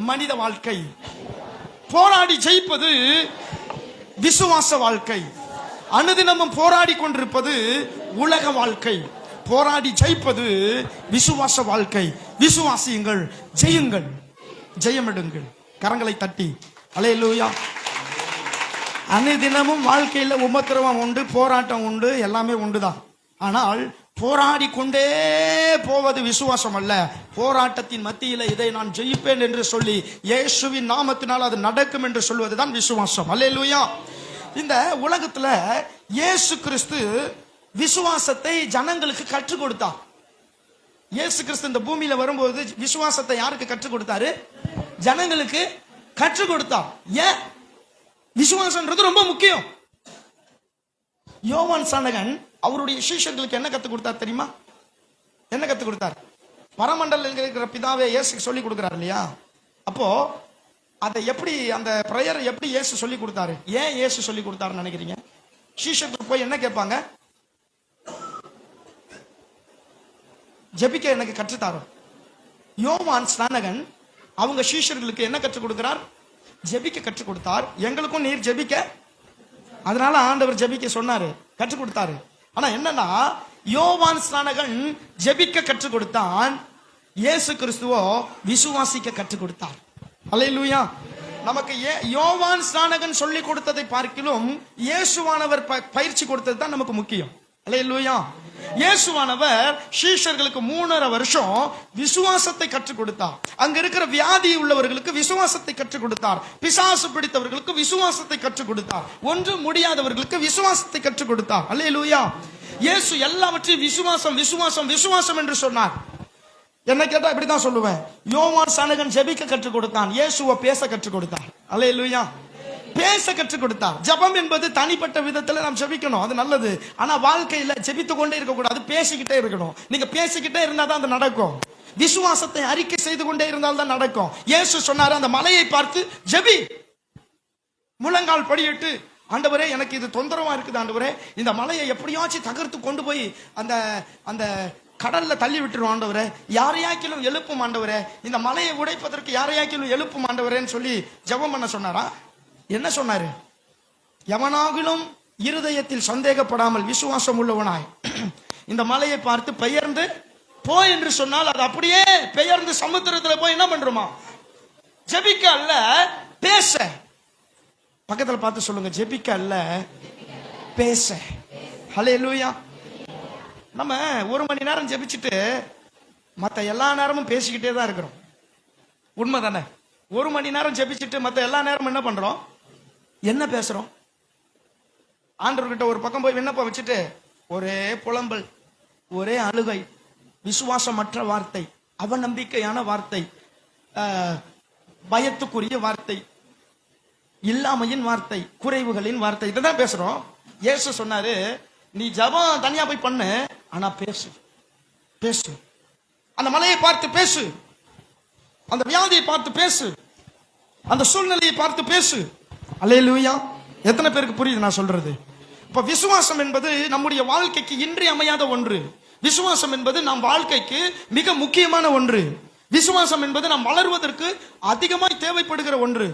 மனித வாழ்க்கை, போராடி ஜெயிப்பது விசுவாச வாழ்க்கை. அனுதினமும் போராடி கொண்டிருப்பது உலக வாழ்க்கை, போராடி ஜெயிப்பது விசுவாச வாழ்க்கை. விசுவாசியுங்கள், ஜெயுங்கள், ஜெயமிடுங்கள். கரங்களை தட்டி அல்லேலூயா. அனுதினமும் வாழ்க்கையில் உபத்திரவம் உண்டு, போராட்டம் உண்டு, எல்லாமே உண்டுதான். ஆனால் போராடி கொண்டே போவது விசுவாசம் அல்ல. போராட்டத்தின் மத்தியில் இதை நான் ஜெயிப்பேன் என்று சொல்லி இயேசுவின் நாமத்தினால் அது நடக்கும் என்று சொல்வதுதான் விசுவாசம். அல்லேலூயா. இந்த உலகத்துல இயேசு கிறிஸ்து விசுவாசத்தை ஜனங்களுக்கு கற்றுக் கொடுத்தார். இயேசு கிறிஸ்து இந்த பூமியில வரும்போது விசுவாசத்தை யாருக்கு கற்றுக் கொடுத்தாரு? ஜனங்களுக்கு கற்றுக் கொடுத்தார். ஏன்? விசுவாசம்ன்றது ரொம்ப முக்கியம். யோவான் ஸ்நானகன் அவருடைய சீஷர்களுக்கு என்ன கற்றுக் கொடுத்தார் தெரியுமா? என்ன கற்றுக் கொடுத்தார்? பரமண்டலில் இருக்கிற பிதாவே இயேசுக்கு சொல்லி கொடுக்கிறார் இல்லையா? அப்போ அதை எப்படி, அந்த பிரேயரை எப்படி இயேசு சொல்லி கொடுத்தாரு? ஏன் இயேசு சொல்லி கொடுத்தாருன்னு நினைக்கிறீங்க? சீஷர்கள் போய் என்ன கேட்பாங்க? ஜெபிக்க எனக்கு கற்றுத்தாரு. யோவான் ஸ்நானகன் அவங்க சீஷர்களுக்கு என்ன கற்றுக் கொடுக்கிறார்? ஜெபிக்க கற்றுக் கொடுத்தார். எங்களுக்கும் நீர் ஜெபிக்க, அதனால ஆண்டவர் ஜெபிக்க சொன்னாரு, கற்றுக் கொடுத்தாரு. ஆனா என்னன்னா, யோவான் ஸ்நானகன் ஜெபிக்க கற்றுக் கொடுத்தான், இயேசு கிறிஸ்துவோ விசுவாசிக்க கற்றுக் கொடுத்தார். அல்லேலூயா. நமக்கு யோவான் ஸ்நானகன் சொல்லி கொடுத்ததை பார்க்கிலும் இயேசுவானவர் பயிற்சி கொடுத்தது தான் நமக்கு முக்கியம். அல்லேலூயா. இயேசுவானவர் சீஷர்களுக்கு 3.5 வருஷம் விசுவாசத்தை கற்றுக் கொடுத்தார். அங்க இருக்கிற வியாதி உள்ளவர்களுக்கு விசுவாசத்தை கற்றுக் கொடுத்தார், பிசாசு பிடித்தவர்களுக்கு விசுவாசத்தை கற்றுக் கொடுத்தார், ஒன்று முடியாதவர்களுக்கு விசுவாசத்தை கற்றுக் கொடுத்தார். அல்லேலூயா. இயேசு எல்லாவற்றையும் விசுவாசம் விசுவாசம் விசுவாசம் என்று சொன்னார். என்ன கேட்டா இப்படிதான் சொல்லுவேன். யோவான் ஸ்நானகன் ஜெபிக்க கற்றுக் கொடுத்தான், இயேசுவை பேச கற்றுக் கொடுத்தார். அல்லேலூயா. பேச கற்றுக் கொடுத்தார். ஜெபம் என்பது தனிப்பட்ட விதத்துல நாம் ஜெபிக்கணும், அது நல்லது. ஆனா வாழ்க்கையில ஜெபித்து கொண்டே இருக்க கூடாது, பேசிக்கிட்டே இருக்கணும். நீங்க பேசிக்கிட்டே இருந்தா தான் அது நடக்கும். விசுவாசத்தை அறிக்கை செய்து கொண்டே இருந்தால் தான் நடக்கும். இயேசு சொன்னாரு, அந்த மலையை பார்த்து ஜெபி, முழங்கால் படியிட்டு, ஆண்டவரே எனக்கு இது தொந்தரவா இருக்குது, ஆண்டவரே இந்த மலையை எப்படியாச்சும் தகர்த்து கொண்டு போய் அந்த அந்த கடல்ல தள்ளி விட்டுரும் ஆண்டவரே, யாரையாக்கிலும் எழுப்பும் ஆண்டவரே, இந்த மலையை உடைப்பதற்கு யாரையாக்கிலும் எழுப்பும் ஆண்டவரேன்னு சொல்லி ஜெபம் பண்ண சொன்னாரா? என்ன சொன்னாரு? எவனாகிலும் இருதயத்தில் சந்தேகப்படாமல் விசுவாசம் உள்ளவனாய் இந்த மலையை பார்த்து பெயர்ந்து போ என்று சொன்னால் அது அப்படியே பெயர்ந்து சமுத்திரத்துல போய் என்ன பண்றோமா? ஜெபிக்க அல்ல, பேச. பக்கத்துல பார்த்து சொல்லுங்க, ஜெபிக்க அல்ல, பேச. ஹல்லேலூயா. நம்ம 1 மணி நேரம் ஜெபிச்சுட்டு மற்ற எல்லா நேரமும் பேசிக்கிட்டே தான் இருக்கிறோம். உண்மை தானே? 1 மணி நேரம் ஜெபிச்சுட்டு மற்ற எல்லா நேரமும் என்ன பண்றோம்? என்ன பேசுறோம்? ஆண்டவர்கிட்ட ஒரு பக்கம் போய் விண்ணப்பம் வச்சுட்டு ஒரே புலம்பல், ஒரே அழுகை, விசுவாசமற்ற வார்த்தை, அவநம்பிக்கையான வார்த்தை, பயத்துக்குரிய வார்த்தை, இல்லாமையின் வார்த்தை, குறைவுகளின் வார்த்தை, இதான் பேசுறோம். இயேசு சொன்னாரு, நீ ஜெபம் தனியா போய் பண்ணு, ஆனா பேசு பேசு. அந்த மலையை பார்த்து பேசு, அந்த வியாதியை பார்த்து பேசு, அந்த சூழ்நிலையை பார்த்து பேசு. அல்லேலூயா. எத்தனை பேருக்கு புரியுது நான் சொல்றது? இப்ப விசுவாசம் என்பது நம்முடைய வாழ்க்கைக்கு இன்றியமையாத ஒன்று. விசுவாசம் என்பது நம் வாழ்க்கைக்கு மிக முக்கியமான ஒன்று. விசுவாசம் என்பது நாம் வளர்வதற்கு அதிகமாய் தேவைப்படுகிற ஒன்று.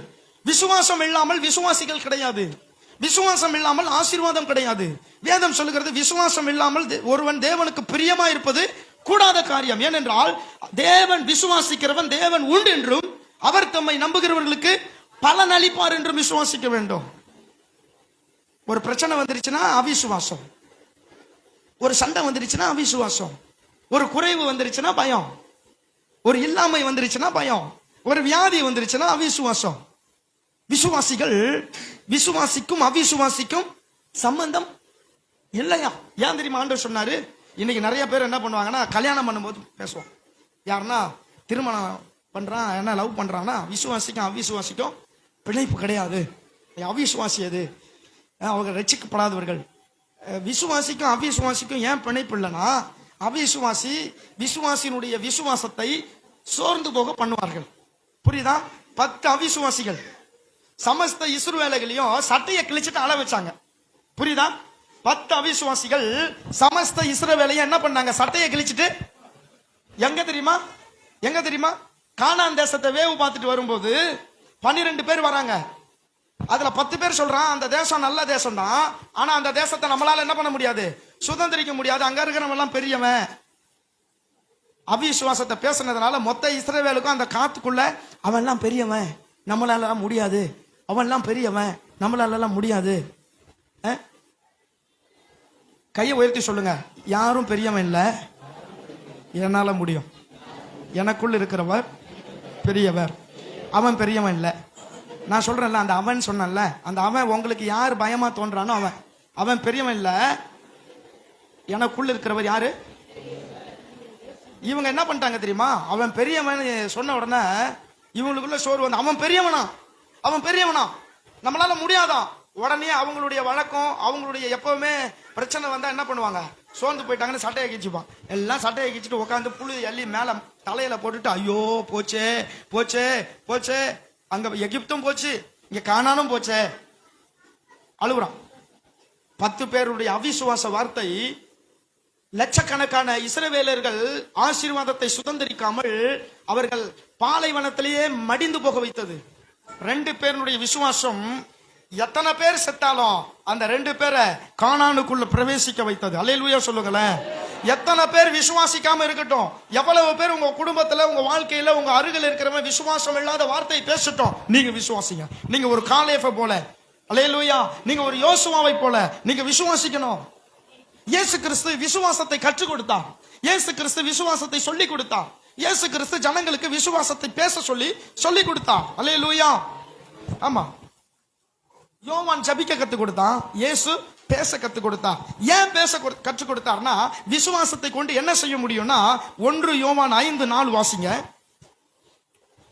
விசுவாசம் இல்லாமல் விசுவாசிகள் கிடையாது. விசுவாசம் இல்லாமல் ஆசீர்வாதம் கிடையாது. வேதம் சொல்லுகிறது, விசுவாசம் இல்லாமல் ஒருவன் தேவனுக்கு பிரியமா இருப்பது கூடாத காரியம். ஏனென்றால் தேவன் விசுவாசிக்கிறவன் தேவன் உண்டு என்றும் அவர் தம்மை நம்புகிறவர்களுக்கு பலன் அளிப்பார் என்றும் விசுவாசிக்க வேண்டும். ஒரு பிரச்சனை வந்துருச்சுன்னா அவிசுவாசம், ஒரு சண்டை வந்துருச்சுன்னா அவிசுவாசம், ஒரு குறைவு வந்துருச்சுன்னா பயம், ஒரு இல்லாமை வந்துருச்சுன்னா பயம், ஒரு வியாதி வந்துருச்சுன்னா அவிசுவாசம். விசுவாசிகள் விசுவாசிக்கும் அவிசுவாசிக்கும் சம்பந்தம் இல்லையா? ஏன் தெரியுமா ஆண்டவர் சொன்னாரு? இன்னைக்கு நிறைய பேர் என்ன பண்ணுவாங்கன்னா, கல்யாணம் பண்ணும்போது பேசுவோம். யாருன்னா திருமணம் பண்றான், என்ன லவ் பண்றான்னா, விசுவாசிக்கும் அவிசுவாசிக்கும் பிணைப்பு கிடையாது, அவிசுவாசி அது, அவங்க ரட்சிக்கப்படாதவர்கள். விசுவாசிக்கும் அவிசுவாசிக்கும் ஏன் பிணைப்பு இல்லைன்னா, அவிசுவாசி விசுவாசியினுடைய விசுவாசத்தை சோர்ந்து போக பண்ணுவார்கள். புரியுதா? 10 அவிசுவாசிகள் சமஸ்த இஸ்ரவேலைகளையும் சட்டையை கிழிச்சிட்டு அள வச்சாங்க. புரியுதா? 10 அவிசுவாசிகள் சமஸ்த இஸ்ரவேலையும் என்ன பண்ணாங்க? சட்டையை கிழிச்சிட்டு எங்க தெரியுமா? எங்க தெரியுமா? கானான் தேசத்தை வேவு பார்த்துட்டு வரும்போது 12 பேர் வராங்க. அதுல 10 பேர் சொல்றான், அந்த தேசம் நல்ல தேசம் தான், ஆனா அந்த தேசத்தை நம்மளால என்ன பண்ண முடியாது, சுதந்திரிக்க முடியாது, அங்க இருக்கிறவன் எல்லாம் பெரியவன். அவிசுவாசத்தை பேசுனதுனால மொத்த இஸ்ரவேலுக்கும் அந்த காத்துக்குள்ள அவன் எல்லாம் பெரியவன், நம்மளால முடியாது, அவன் எல்லாம் பெரியவன், நம்மளால முடியாது. கையை உயர்த்தி சொல்லுங்க, யாரும் பெரியவன் இல்ல, என்னால முடியும். எனக்குள்ள இருக்கிறவர் பெரியவர், அவன் பெரியவன் இல்ல. நான் சொல்றேன்ல, அந்த அவன் சொன்னல, அந்த அவன் உங்களுக்கு யார் பயமா தோன்றானோ அவன் பெரியவன் இல்ல. எனக்குள்ள இருக்கிறவர் யாரு? இவங்க என்ன பண்ணிட்டாங்க தெரியுமா? அவன் பெரியவன் சொன்ன உடனே இவங்களுக்குள்ள சோறு வந்து, அவன் பெரியவனா, அவன் பெரியவனா, நம்மளால முடியாதான். உடனே அவங்களுடைய வழக்கம், அவங்களுடைய எப்பவுமே பிரச்சனை வந்தா என்ன பண்ணுவாங்க, சோர்ந்து போயிட்டாங்கன்னு சட்டையை கிச்சிப்பான். எல்லாம் சட்டையை கிச்சிட்டு உட்காந்து புழு எள்ளி மேல தலையில போட்டுட்டு, ஐயோ போச்சே போச்சே போச்சே, அங்க எகிப்தும் போச்சு, இங்க கானானும் போச்சே, அழுகுறான். 10 பேருடைய அவிசுவாச வார்த்தை லட்சக்கணக்கான இஸ்ரவேலர்கள் ஆசீர்வாதத்தை சுதந்திரிக்காமல் அவர்கள் பாலைவனத்திலேயே மடிந்து போக வைத்தது. 2 பேருடைய விசுவாசம் எத்தனை பேர் செத்தாலும் அந்த 2 பேரை கானானுக்குள்ள பிரவேசிக்க வைத்தது. அல்லேலூயா சொல்லுங்களேன். எத்தனை பேர் விசுவாசிக்காம இருக்கட்டும், எவ்வளவு பேர் உங்க குடும்பத்துல, உங்க வாழ்க்கையில, உங்க அருகில் இருக்கிறவங்க விசுவாசம் இல்லாத வார்த்தையை பேசட்டும், நீங்க விசுவாசிங்க. நீங்க ஒரு காலேஃபை போல, அல்லேலூயா, நீங்க ஒரு யோசுவாவை போல நீங்க விசுவாசிக்கணும். இயேசு கிறிஸ்து விசுவாசத்தை கற்றுக் கொடுத்தார். இயேசு கிறிஸ்து விசுவாசத்தை சொல்லி கொடுத்தார். இயேசு கிறிஸ்து ஜனங்களுக்கு விசுவாசத்தை பேச சொல்லி கொடுத்தார். அல்லேலூயா. ஆமா, யோவான் ஜபிக்க கத்து கொடுத்தான், இயேசு பேச கத்து கொடுத்தார். ஏன் பேச கற்றுக் கொடுத்தார்னா, விசுவாசத்தை கொண்டு என்ன செய்ய முடியும்னா, 1 யோவான் 5:4 வாசிங்க.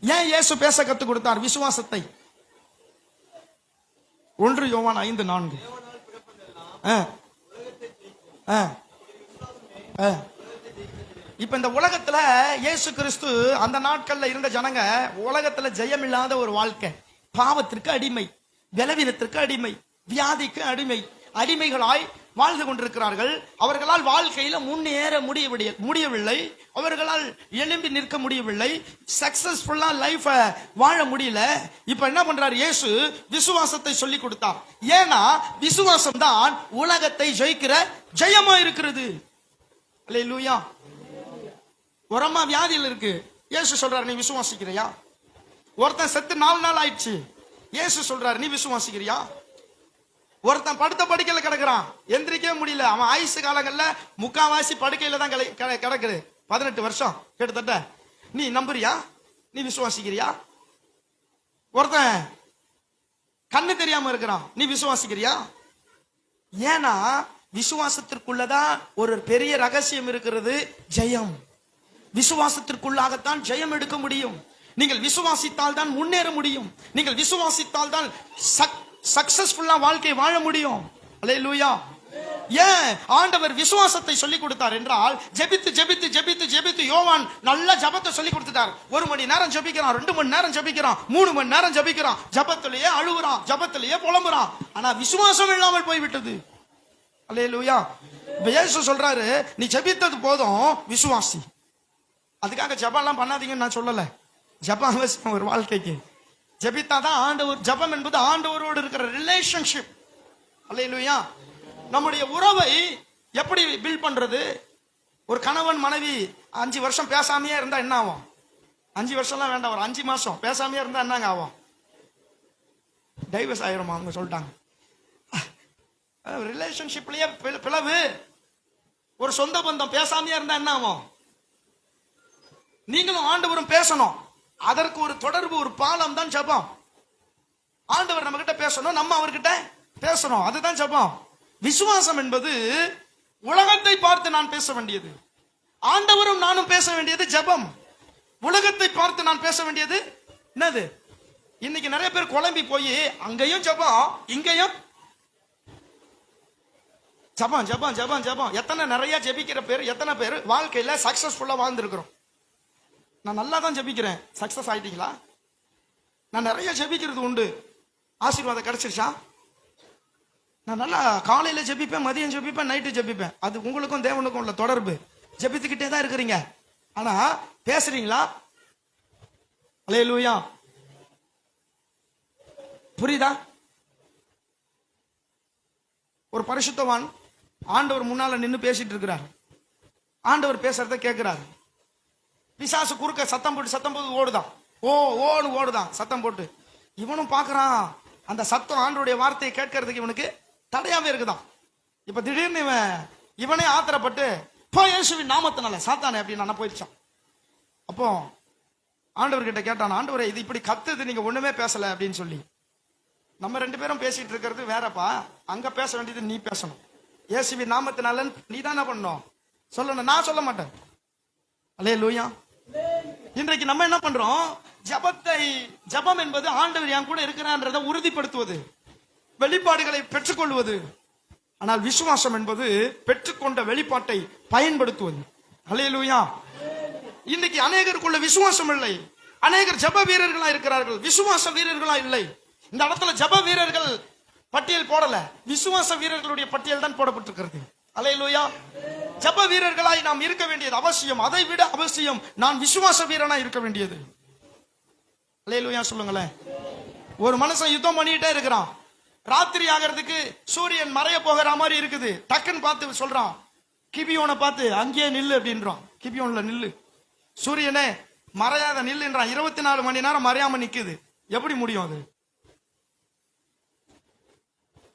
ஏன் இயேசு பேச கத்து கொடுத்தார்? விசுவாசத்தை. 1 யோவான் 5:4. இப்ப இந்த உலகத்துல இயேசு கிறிஸ்து அந்த நாட்கள்ல இருந்த ஜனங்க உலகத்துல ஜெயம் இல்லாத ஒரு வாழ்க்கை, பாவத்திற்கு அடிமை, பலவீனத்திற்கு அடிமை, வியாதிக்கு அடிமைகளாய் வாழ்ந்து கொண்டிருக்கிறார்கள். அவர்களால் வாழ்க்கையில முன்னேற முடியவில்லை, அவர்களால் எழும்பி நிற்க முடியவில்லை, சக்சஸ்ஃபுல்லா லைஃப வாழ முடியல. இப்ப என்ன பண்றார் இயேசு? விசுவாசத்தை சொல்லி கொடுத்தார். ஏன்னா விசுவாசம் தான் உலகத்தை ஜெயிக்கிற ஜெயமா இருக்கிறது. அல்லேலூயா. ஒரு அம்மா வியாதியில் இருக்கு, இயேசு சொல்றாரு, நீ விசுவாசிக்கிறியா? ஒருத்தன் செத்து 4 நாள் ஆயிடுச்சு, இயேசு சொல்றாரு, நீ விசுவாசிக்கிறியா? ஒருத்தன் படுத்த படுக்கையில கிடக்குறான், எந்திரிக்கவே முடியல, அவன் ஆயுசு காலங்கள்ல முக்காவாசி படுக்கையில தான் கிடக்குது, 18 வருஷம் கிட்டத்தட்ட. நீ நம்புறியா? நீ விசுவாசிக்கிறியா? ஒருத்தன் கண்ணு தெரியாம இருக்கிறான், நீ விசுவாசிக்கிறியா? ஏன்னா விசுவாசத்திற்குள்ளதான் ஒரு பெரிய ரகசியம் இருக்கிறது, ஜெயம். விசுவாசத்திற்குள்ளாகத்தான் ஜெயம் எடுக்க முடியும். நீங்கள் விசுவாசித்தால் தான் முன்னேற முடியும். நீங்கள் விசுவாசித்தால் தான் சக்சஸ்ஃபுல்லா வாழ்க்கை வாழ முடியும். அல்லேலூயா. ஏன் ஆண்டவர் விசுவாசத்தை சொல்லி கொடுத்தார் என்றால், ஜெபித்து ஜெபித்து ஜெபித்து ஜெபித்து யோவான் நல்ல ஜபத்தை சொல்லி கொடுத்துட்டார். 1 மணி நேரம் ஜெபிக்கிறான், 2 மணி நேரம் ஜெபிக்கிறான், 3 மணி நேரம் ஜெபிக்கிறான், ஜபத்திலேயே அழுகுறான், ஜபத்திலேயே புலம்புறான். ஆனா விசுவாசம் இல்லாமல் போய்விட்டது. அல்லேலூயா. இயேசு சொல்றாரு, நீ ஜெபித்தது போதும், விசுவாசி. அதுக்காக ஜபம் எல்லாம் பண்ணாதீங்கன்னு நான் சொல்லல. ஜபம் அவசியம் ஒரு வாழ்க்கைக்கு. ஜெபித்தாதான் ஆண்டவர். ஜபம் என்பது ஆண்டவரோடு இருக்கிற ரிலேஷன்ஷிப். அல்லேலூயா. நம்முடைய உறவை எப்படி பில்ட் பண்றது? ஒரு கணவன் மனைவி 5 வருஷம் பேசாமையே இருந்தா என்ன ஆகும்? 5 வருஷம்லாம் வேண்டாம், ஒரு 5 மாசம் பேசாமையே இருந்தா என்னங்க ஆகும்? டைவர்ஸ் ஆயிருமா? அவங்க சொல்லிட்டாங்க. ரிலேஷன்ஷிப்லயே பிளவு. ஒரு சொந்த பந்தம் பேசாமையே இருந்தா என்ன ஆகும்? நீங்களும் ஆண்டவரும் பேசணும். அதற்கு ஒரு தொடர்பு, ஒரு பாலம் தான் ஜபம். ஆண்டவர் நம்ம கிட்ட பேசணும், நம்ம அவர்கிட்ட பேசணும். அதுதான் ஜபம். விசுவாசம் என்பது உலகத்தை பார்த்து நான் பேச வேண்டியது. ஆண்டவரும் நானும் பேச வேண்டியது ஜபம். உலகத்தை பார்த்து நான் பேச வேண்டியது என்னது? இன்னைக்கு நிறைய பேர் குழம்பி போய் அங்கேயும் ஜபம், இங்கேயும் ஜபம் ஜபம் ஜபம் ஜபம். எத்தனை நிறைய ஜெபிக்கிற பேர், எத்தனை பேர் வாழ்க்கையில சக்சஸ்ஃபுல்லா வாழ்ந்திருக்கிறோம்? நான் நல்லா தான் ஜெபிக்கிறேன். சக்சஸ் ஆயிட்டீங்களா? நான் நிறைய ஜெபிக்கிறது உண்டு, ஆசீர்வாதம் கிடைச்சிருச்சா? நான் நல்லா காலையில ஜெபிப்பேன், மதியம் ஜெபிப்பேன், நைட்டு ஜெபிப்பேன். அது உங்களுக்கும் தேவனுக்கும் உள்ள தொடர்பு. ஜெபித்துக்கிட்டே தான் இருக்கிறீங்க. ஆனா பேசுறீங்களா? அல்லேலூயா. புரியுதா? ஒரு பரிசுத்தவான் ஆண்டவர் முன்னால நின்னு பேசிட்டு இருக்கிறார். ஆண்டவர் பேசுறத கேட்கிறார். பிசாசு குறுக்க சத்தம் போட்டு ஓடுதான். ஓன்னு ஓடுதான் சத்தம் போட்டு. இவனும் பாக்குறான், அந்த சத்தம் ஆண்டவருடைய வார்த்தையை கேட்கறதுக்கு இவனுக்கு தடையாவே இருக்குதான். இப்ப திடீர்னு இவனே ஆத்திரப்பட்டு, போ இயேசுவின் நாமத்தினால சாத்தானே அப்படின்னு போயிடுச்சான். அப்போ ஆண்டவர்கிட்ட கேட்டான், ஆண்டவரே இது இப்படி கத்துது, நீங்க ஒண்ணுமே பேசல அப்படின்னு சொல்லி. நம்ம 2 பேரும் பேசிட்டு இருக்கிறது வேறப்பா, அங்க பேச வேண்டியது நீ பேசணும். இயேசுவின் நாமத்தினால நீ தான் என்ன பண்ணணும் சொல்லணும், நான் சொல்ல மாட்டேன். அல்லேலூயா. இன்றைக்கு நம்ம என்ன பண்றோம்? ஜபம் என்பது ஆண்டவர் என் கூட இருக்கிறான்றதை உறுதிப்படுத்துவது, வெளிப்பாடுகளை பெற்றுக்கொள்வது. ஆனால் விசுவாசம் என்பது பெற்றுக்கொண்ட வெளிப்பாட்டை பயன்படுத்துவது. அல்லேலூயா. இன்னைக்கு அநேகருக்குள்ள விசுவாசம் இல்லை. அநேகர் ஜப வீரர்களா இருக்கிறார்கள், விசுவாச வீரர்களா இல்லை. இந்த இடத்துல ஜப வீரர்கள் பட்டியல் போடல, விசுவாச வீரர்களுடைய பட்டியல் தான் போடப்பட்டிருக்கிறது. அல்லேலூயா. ஜப வீரர்களாய் நாம் இருக்க வேண்டியது அவசியம். அதை விட அவசியம் நான் விசுவாச வீரனா இருக்க வேண்டியது. அல்லேலூயா சொல்லுங்களேன். ஒரு மனுஷன் யுத்தம் பண்ணிட்டே இருக்கிறான். ராத்திரி ஆகிறதுக்கு சூரியன் மறைய போகிற மாதிரி இருக்குது. டக்குன்னு பார்த்து சொல்றான், கிபியோனை பார்த்து அங்கேயே நில்லு அப்படின்றான். கிபியோன்ல நில்லு, சூரியனே மறையாத நில்லுன்றான். 24 மணி நேரம் மறையாம நிக்குது. எப்படி முடியும் அது?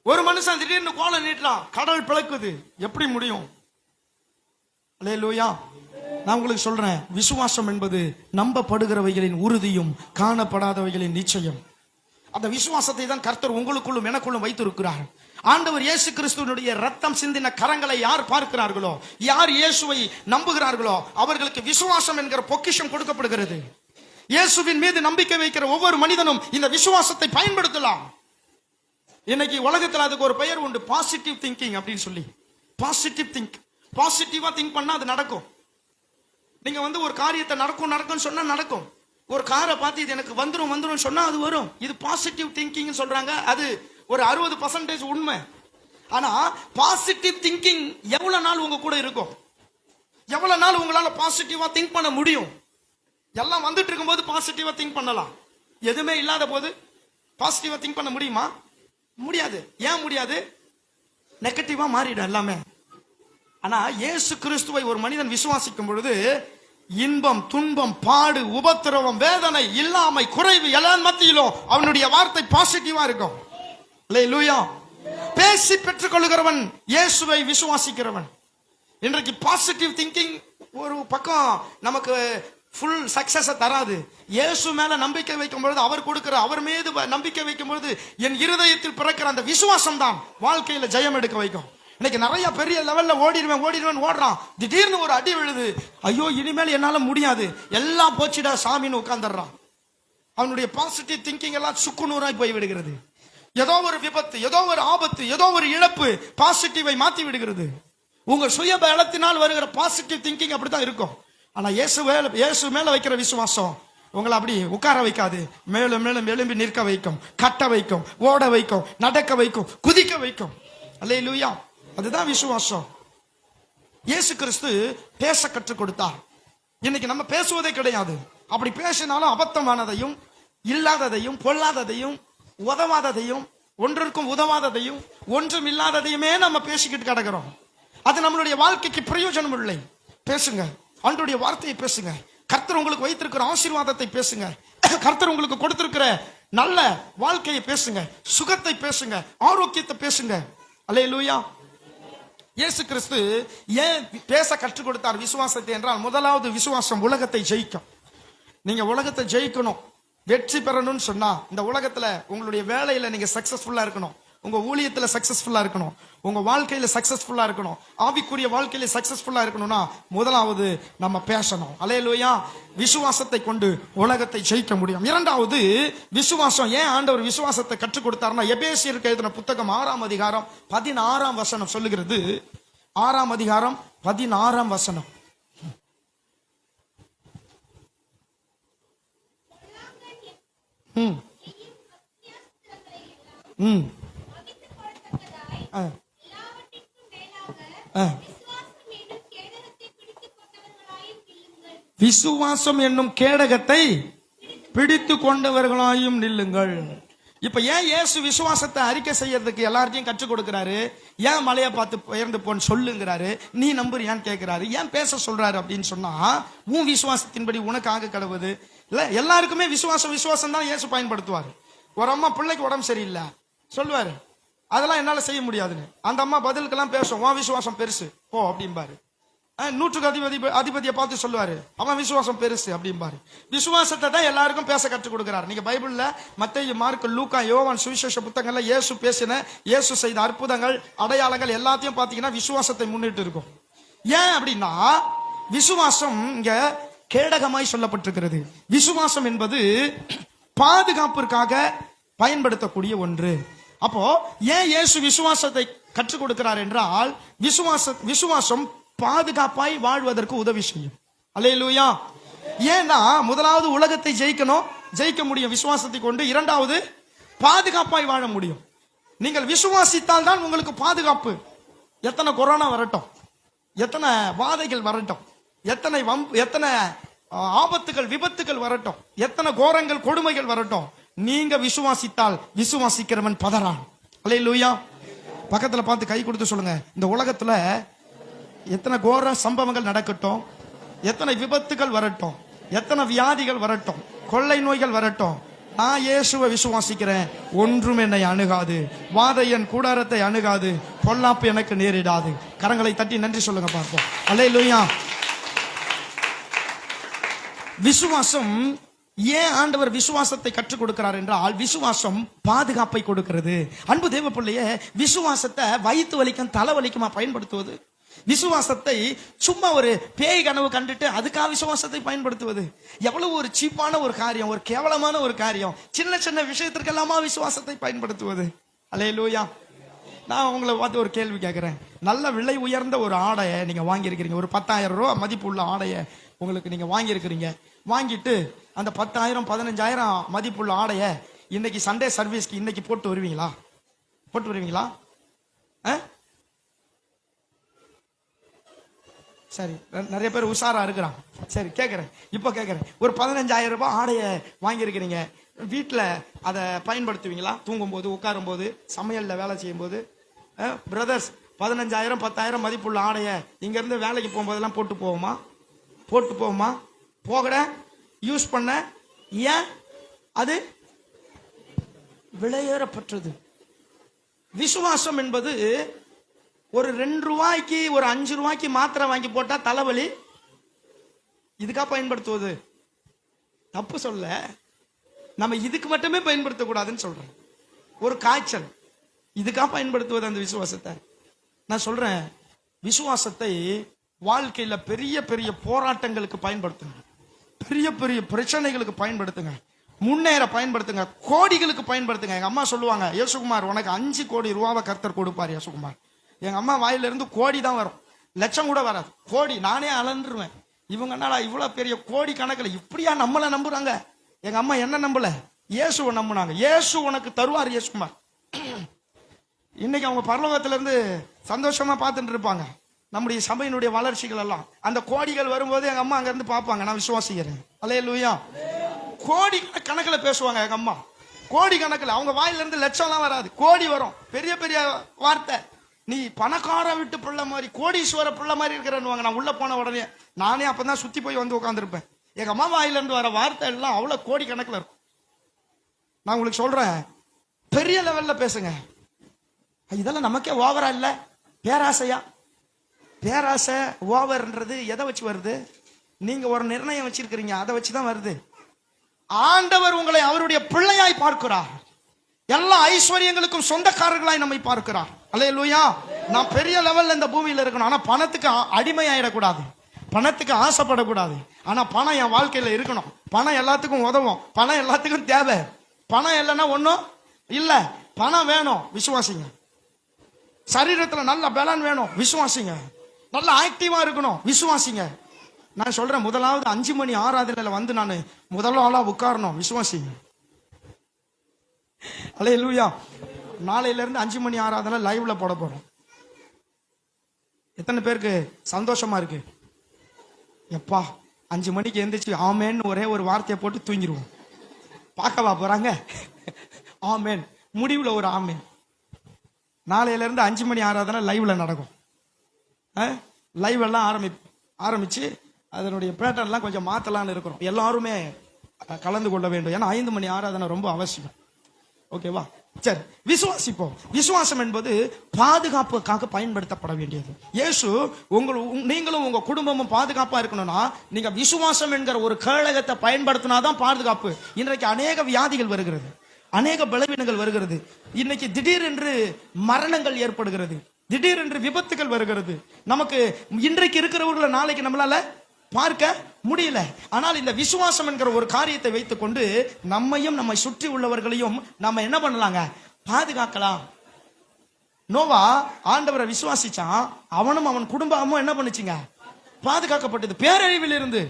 ஒரு மனுஷன் திடீர்னு கோலை நீட்டுறான், கடல் பிளக்குது. எப்படி முடியும்? அல்லேலூயா. நான் உங்களுக்கு சொல்றேன், விசுவாசம் என்பது நம்பப்படுகிறவைகளின் உறுதியும் காணப்படாதவைகளின் நிச்சயம். அந்த விசுவாசத்தை தான் கர்த்தர் உங்களுக்குள்ளும் எனக்குள்ளும் வைத்திருக்கிறார். ஆண்டவர் இயேசு கிறிஸ்துவினுடைய ரத்தம் சிந்தின கரங்களை யார் பார்க்கிறார்களோ, யார் இயேசுவை நம்புகிறார்களோ, அவர்களுக்கு விசுவாசம் என்கிற பொக்கிஷம் கொடுக்கப்படுகிறது. இயேசுவின் மீது நம்பிக்கை வைக்கிற ஒவ்வொரு மனிதனும் இந்த விசுவாசத்தை பயன்படுத்தலாம். இன்னைக்கு உலகத்தில் அதுக்கு ஒரு பெயர் உண்டு, பாசிட்டிவ் திங்கிங் அப்படின்னு சொல்லி. பாசிட்டிவ் திங்க், பாசிட்டிவா திங்க் பண்ணா அது நடக்கும். நீங்க ஒரு காரியத்தை நடக்கும் சொன்னா நடக்கும். ஒரு காரை பார்த்து இது எனக்கு வந்துரும் சொன்னா அது வரும். இது பாசிட்டிவ் திங்கிங் சொல்றாங்க. அது ஒரு 60% உண்மை. ஆனா பாசிட்டிவ் திங்கிங் எவ்வளவு நாள் உங்க கூட இருக்கும்? எவ்வளவு நாள் உங்களால பாசிட்டிவா திங்க் பண்ண முடியும்? எல்லாம் வந்துட்டு இருக்கும்போது பாசிட்டிவா திங்க் பண்ணலாம். எதுவுமே இல்லாத போது பாசிட்டிவா திங்க் பண்ண முடியுமா? முடியாது. ஏன் முடியாது? நெகட்டிவா மாறிடும் எல்லாமே. ஆனா இயேசு கிறிஸ்துவை ஒரு மனிதன் விசுவாசிக்கும் பொழுது இன்பம், துன்பம், பாடு, உபத்திரவம், வேதனை, இல்லாமை, குறைவு எல்லாம் மத்தியிலும் அவனுடைய வார்த்தை பாசிட்டிவா இருக்கும். அல்லேலூயா. பேசி பெற்றுக் கொள்ளுகிறவன் இயேசுவை விசுவாசிக்கிறவன். இன்றைக்கு பாசிட்டிவ் திங்கிங் ஒரு பக்கம் நமக்கு ஃபுல் சக்சஸ் தராது. இயேசு மேல நம்பிக்கை வைக்கும் பொழுது, அவர் கொடுக்கிற, அவர் மீது நம்பிக்கை வைக்கும் பொழுது என் இருதயத்தில் பிறக்கிற அந்த விசுவாசம் தான் வாழ்க்கையில ஜெயம் எடுக்க வைக்கும். இன்னைக்கு நிறைய பெரிய லெவல்ல ஓடிடுவேன் ஓடுறான். திடீர்னு ஒரு அடி விழுது, ஐயோ இனிமேல் என்னால முடியாது, எல்லாம் போச்சுடா சாமின்னு உட்கார்ந்துடுறான். அவனுடைய பாசிட்டிவ் திங்கிங் எல்லாம் சுக்குநூறாய் போய் விடுகிறது. ஏதோ ஒரு விபத்து, ஏதோ ஒரு ஆபத்து, ஏதோ ஒரு இழப்பு பாசிட்டிவை மாத்தி விடுகிறது. உங்க சுய பலத்தினால் வருகிற பாசிட்டிவ் திங்கிங் அப்படித்தான் இருக்கும். ஆனா இயேசு மேல வைக்கிற விசுவாசம் உங்களை அப்படி உட்கார வைக்காது, மேலும் மேலும் எழும்பி நிற்க வைக்கும், கட்ட வைக்கும், ஓட வைக்கும், நடக்க வைக்கும், குதிக்க வைக்கும். அல்லேலூயா. அதுதான் விசுவாசம். இயேசு கிறிஸ்து பேச கற்றுக் கொடுத்தார். இன்னைக்கு நம்ம பேசுவதே கிடையாது. அப்படி பேசினாலும் அபத்தமானதையும், இல்லாததையும், பொல்லாததையும், உதவாததையும், ஒன்றிற்கும் உதவாததையும், ஒன்றும் இல்லாததையுமே நம்ம பேசிக்கிட்டு கிடக்கிறோம். அது நம்மளுடைய வாழ்க்கைக்கு பிரயோஜனம் இல்லை. பேசுங்க, ஆண்டவருடைய வார்த்தையை பேசுங்க. கர்த்தர் உங்களுக்கு வைத்திருக்கிற ஆசீர்வாதத்தை பேசுங்க. கர்த்தர் உங்களுக்கு கொடுத்திருக்கிற நல்ல வாழ்க்கையை பேசுங்க, சுகத்தை பேசுங்க, ஆரோக்கியத்தை பேசுங்க. அல்லேலூயா. இயேசு கிறிஸ்து ஏன் பேச கற்றுக் கொடுத்தார் விசுவாசத்தை என்றால், முதலாவது விசுவாசம் உலகத்தை ஜெயிக்கும். நீங்க உலகத்தை ஜெயிக்கணும், வெற்றி பெறணும்னு சொன்னா இந்த உலகத்துல உங்களுடைய வேலையில நீங்க சக்சஸ்ஃபுல்லா இருக்கணும், உங்க ஊழியத்துல சக்சஸ்ஃபுல்லா இருக்கணும், உங்க வாழ்க்கையில சக்சஸ்ஃபுல்லா இருக்கணும், ஆவிக்குரிய வாழ்க்கையில சக்சஸ்ஃபுல்லா இருக்கணும்னா முதலாவது நம்ம பேசணும். அல்லேலூயா. விசுவாசத்தை கொண்டு உலகத்தை ஜெயிக்க முடியும். இரண்டாவது விசுவாசம். ஏன் ஆண்டவர் விசுவாசத்தை கற்றுக் கொடுத்தார்னா, எபேசியருக்கு எழுதின புத்தகம் 6ஆம் அதிகாரம் 16ஆம் வசனம் சொல்லுகிறது. 6ஆம் அதிகாரம் 16ஆம் வசனம். விசுவாசம் என்னும் கேடகத்தை பிடித்து கொண்டவர்களாயும் நில்லுங்கள். இப்ப ஏன் இயேசு விசுவாசத்தை அறிக்கை செய்யறதுக்கு எல்லார்ட்டையும் கற்றுக் கொடுக்கிறாரு? ஏன் மலையை பார்த்து பெயர்ந்து போன்னு சொல்லுங்கிறாரு? நீ நம்புறியான்னு கேட்கிறாரு. ஏன் பேச சொல்றாரு அப்படின்னு சொன்னா, உன் விசுவாசத்தின்படி உனக்காக கடவுது இல்ல. எல்லாருக்குமே விசுவாசம் தான் இயேசு பயன்படுத்துவாரு. ஒரு அம்மா பிள்ளைக்கு உடம்பு சரியில்லை சொல்லுவாரு, அதெல்லாம் என்னால செய்ய முடியாதுன்னு. அந்த அம்மா பதிலுக்கெல்லாம் பேசும், உன் விசுவாசம் பெருசு போ அப்படிம்பாரு. நூற்றுக்கு அதிபதியை பார்த்து சொல்லுவாரு, அவன் விசுவாசம் பெருசு அப்படிம்பாரு. விசுவாசத்தை தான் எல்லாருக்கும் பேச கற்றுக் கொடுக்கிறார். நீங்க பைபிள்ல மத்தேயு, மார்க்கு, லூக்கா, யோவான் சுவிசேஷ புத்தகங்கள்ல இயேசு பேசின, இயேசு செய்த அற்புதங்கள், அடையாளங்கள் எல்லாத்தையும் பாத்தீங்கன்னா விசுவாசத்தை முன்னிட்டு இருக்கும். ஏன் அப்படின்னா, விசுவாசம் இங்க கேடகமாய் சொல்லப்பட்டிருக்கிறது. விசுவாசம் என்பது பாதுகாப்பிற்காக பயன்படுத்தக்கூடிய ஒன்று. அப்போ ஏன் இயேசு விசுவாசத்தை கற்றுக் கொடுக்கிறார் என்றால், விசுவாசம் பாதுகாப்பாய் வாழ்வதற்கு உதவி செய்யும். அல்லேலூயா. ஏன்னா முதலாவது உலகத்தை ஜெயிக்க முடியும் விசுவாசத்தை கொண்டு. இரண்டாவது பாதுகாப்பாய் வாழ முடியும். நீங்கள் விசுவாசித்தால் தான் உங்களுக்கு பாதுகாப்பு. எத்தனை கொரோனா வரட்டும், எத்தனை வாதைகள் வரட்டும், எத்தனை ஆபத்துகள் விபத்துகள் வரட்டும், எத்தனை கோரங்கள் கொடுமைகள் வரட்டும், நீங்க விசுவாசித்தால் விசுவாசிக்கிறவன் பதறான். அல்லேலூயா. பக்கத்துல பார்த்து கை கொடுத்து சொல்லுங்க, இந்த உலகத்துல எத்தனை கோர சம்பவங்கள் நடக்கட்டும், எத்தனை விபத்துகள் வரட்டும், எத்தனை வியாதிகள் வரட்டும், கொள்ளை நோய்கள் வரட்டும், நான் இயேசுவை விசுவாசிக்கிறேன், ஒன்றும் என்னை அணுகாது, வாதை என் கூடாரத்தை அணுகாது, பொல்லாப்பு எனக்கு நேரிடாது. கரங்களை தட்டி நன்றி சொல்லுங்க பார்ப்போம். அல்லேலூயா. விசுவாசம். ஏன் ஆண்டவர் விசுவாசத்தை கற்றுக் கொடுக்கிறார் என்றால், விசுவாசம் பாதுகாப்பை கொடுக்கிறது. அன்பு தேவ பிள்ளையே, விசுவாசத்தை வயிற்று வலிக்கும் தலைவலிக்குமா பயன்படுத்துவது? விசுவாசத்தை சும்மா ஒரு பேய் கனவு கண்டுட்டு அதுக்காக விசுவாசத்தை பயன்படுத்துவது எவ்வளவு ஒரு சீப்பான ஒரு காரியம், ஒரு கேவலமான ஒரு காரியம். சின்ன சின்ன விஷயத்திற்கெல்லாமா விசுவாசத்தை பயன்படுத்துவது? அல்லேலூயா. நான் உங்களை பார்த்து ஒரு கேள்வி கேட்கிறேன். நல்ல விலை உயர்ந்த ஒரு ஆடையை நீங்க வாங்கியிருக்கிறீங்க, ஒரு 10,000 ரூபாய் மதிப்பு உள்ள ஆடையை உங்களுக்கு நீங்க வாங்கியிருக்கிறீங்க. வாங்கிட்டு அந்த 10,000 15,000 மதிப்புள்ள ஆடையை இன்னைக்கு சண்டே சர்வீஸ்க்கு இன்னைக்கு போட்டு வருவீங்களா? போட்டு வருவீங்களா? சரி, நிறைய பேர் உஷாரா இருக்கிறான். சரி, கேட்கறேன், இப்போ கேட்கறேன். ஒரு 15,000 ரூபாய் ஆடையை வாங்கியிருக்கிறீங்க, வீட்டில் அதை பயன்படுத்துவீங்களா? தூங்கும் போது, உட்காரும் போது, சமையல்ல வேலை செய்யும் போது? பிரதர்ஸ், 15,000 10,000 மதிப்புள்ள ஆடையை இங்க இருந்து வேலைக்கு போகும்போதெல்லாம் போட்டு போவோமா? போகட யூஸ் பண்ண. ஏன்? அது விலையேறப்பட்டது. விசுவாசம் என்பது ஒரு 2 ரூபாய்க்கு, ஒரு 5 ரூபாய்க்கு மாத்திரை வாங்கி போட்டா தலைவலி, இதுக்கா பயன்படுத்துவது? தப்பு சொல்ல, நம்ம இதுக்கு மட்டுமே பயன்படுத்தக்கூடாதுன்னு சொல்றோம். ஒரு காய்ச்சல், இதுக்கா பயன்படுத்துவது அந்த விசுவாசத்தை? நான் சொல்றேன், விசுவாசத்தை வாழ்க்கையில பெரிய பெரிய போராட்டங்களுக்கு பயன்படுத்துங்க, பெரிய பெரிய பிரச்சனைகளுக்கு பயன்படுத்துங்க, முன்னேற பயன்படுத்துங்க, கோடிகளுக்கு பயன்படுத்துங்க. எங்க அம்மா சொல்லுவாங்க, யேசுகுமார் உனக்கு 5 கோடி ரூபாவை கர்த்தர் கொடுப்பார் யேசுகுமார். எங்க அம்மா வாயிலிருந்து கோடி தான் வரும், லட்சம் கூட வராது, கோடி. நானே அலன்றுவேன், இவங்க என்னடா இவ்வளவு பெரிய கோடி கணக்கில் இப்படியா நம்மள நம்புறாங்க. எங்க அம்மா என்ன நம்பல, இயேசுவை நம்புனாங்க. இயேசு உனக்கு தருவார் யேசுகுமார். இன்னைக்கு அவங்க பரலோகத்துல இருந்து சந்தோஷமா பார்த்துட்டு இருப்பாங்க நம்முடைய சபையினுடைய வளர்ச்சிகள் எல்லாம். அந்த கோடிகள் வரும்போது எங்க அம்மா அங்க இருந்து பார்ப்பாங்க, நான் விசுவாசிக்கிறேன். அல்லேலூயா. கோடி கணக்கில் பேசுவாங்க எங்க அம்மா, கோடி கணக்கில். அவங்க வாயில இருந்து லட்சம்லாம் வராது, கோடி வரும். பெரிய பெரிய வார்த்தை, நீ பணக்கார விட்டு பிள்ளை மாதிரி, கோடீஸ்வர பிள்ளை மாதிரி இருக்கிறேன்னு. நான் உள்ள போன உடனே நானே அப்பதான் சுத்தி போய் வந்து உட்காந்துருப்பேன். எங்க அம்மா வாயில இருந்து வர வார்த்தை எல்லாம் அவ்வளவு கோடி கணக்கில் இருக்கும். நான் உங்களுக்கு சொல்றேன், பெரிய லெவல்ல பேசுங்க. இதெல்லாம் நமக்கே ஓவரா இல்ல? பேராசையா? பேராசை ஓவர்ன்றது எதை வச்சு வருது? நீங்க ஒரு நிர்ணயம் வச்சிருக்கிறீங்க, அதை வச்சுதான் வருது. ஆண்டவர் உங்களை அவருடைய பிள்ளையாய் பார்க்கிறார். எல்லா ஐஸ்வர்யங்களுக்கும் சொந்தக்காரர்களாய் நம்மை பார்க்கிறார். அல்லேலூயா. நான் பெரிய லெவல்ல இந்த பூமியில இருக்கணும், ஆனா பணத்துக்கு அடிமையாயிடக்கூடாது, பணத்துக்கு ஆசைப்படக்கூடாது. ஆனா பணம் என் வாழ்க்கையில இருக்கணும். பணம் எல்லாத்துக்கும் உதவும், பணம் எல்லாத்துக்கும் தேவை. பணம் இல்லைன்னா ஒன்றும் இல்ல. பணம் வேணும், விசுவாசிங்க. சரீரத்துல நல்ல பலன் வேணும், விசுவாசிங்க. நல்ல ஆக்டிவா இருக்கணும், விசுவாசிங்க. நான் சொல்றேன், முதலாவது 5 மணி ஆராதனையில வந்து நான் முதல் ஆளா உட்காரணும், விசுவாசிங்க. அல்லேலூயா. நாளையில இருந்து 5 மணி ஆராதனை லைவ்ல போட போறோம். எத்தனை பேருக்கு சந்தோஷமா இருக்கு? எப்பா 5 மணிக்கு எந்திரிச்சு ஆமேன்னு ஒரே ஒரு வார்த்தையை போட்டு தூங்கிடுவோம். பார்க்கவா போறாங்க? ஆமேன். முடிவுல ஒரு ஆமேன். நாளையில இருந்து 5 மணி ஆராதனை லைவ்ல நடக்கும். லைவ் எல்லாம் ஆரம்பிச்சு அதனுடைய பேட்டர்ன்லாம் கொஞ்சம் மாத்தலான்னு இருக்கிறோம். எல்லாருமே கலந்து கொள்ள வேண்டும். ஏன்னா 5 மணி ஆராதனை ரொம்ப அவசியம். ஓகேவா? சரி, விசுவாசிப்போம். விசுவாசம் என்பது பாதுகாப்புக்காக பயன்படுத்தப்பட வேண்டியது. இயேசு நீங்களும் உங்க குடும்பமும் பாதுகாப்பா இருக்கணும்னா நீங்க விசுவாசம் என்கிற ஒரு கேடகத்தை பயன்படுத்தினாதான் பாதுகாப்பு. இன்றைக்கு அநேக வியாதிகள் வருகிறது, அநேக பலவீனங்கள் வருகிறது. இன்னைக்கு திடீரென்று மரணங்கள் ஏற்படுகிறது, திடீரென்று விபத்துகள் வருகிறது. நமக்கு இன்றைக்கு இருக்கிறவர்களை நாளைக்கு நம்மளால பார்க்க முடியல. ஆனால் இந்த விசுவாசம் என்கிற ஒரு காரியத்தை வைத்துக் கொண்டு நம்மையும் நம்மை சுற்றி உள்ளவர்களையும் நம்ம என்ன பண்ணலாங்க? பாதுகாக்கலாம். நோவா ஆண்டவரை விசுவாசிச்சான், அவனும் அவன் குடும்பமும் என்ன பண்ணுச்சுங்க? பாதுகாக்கப்பட்டது பேரழிவில் இருந்து.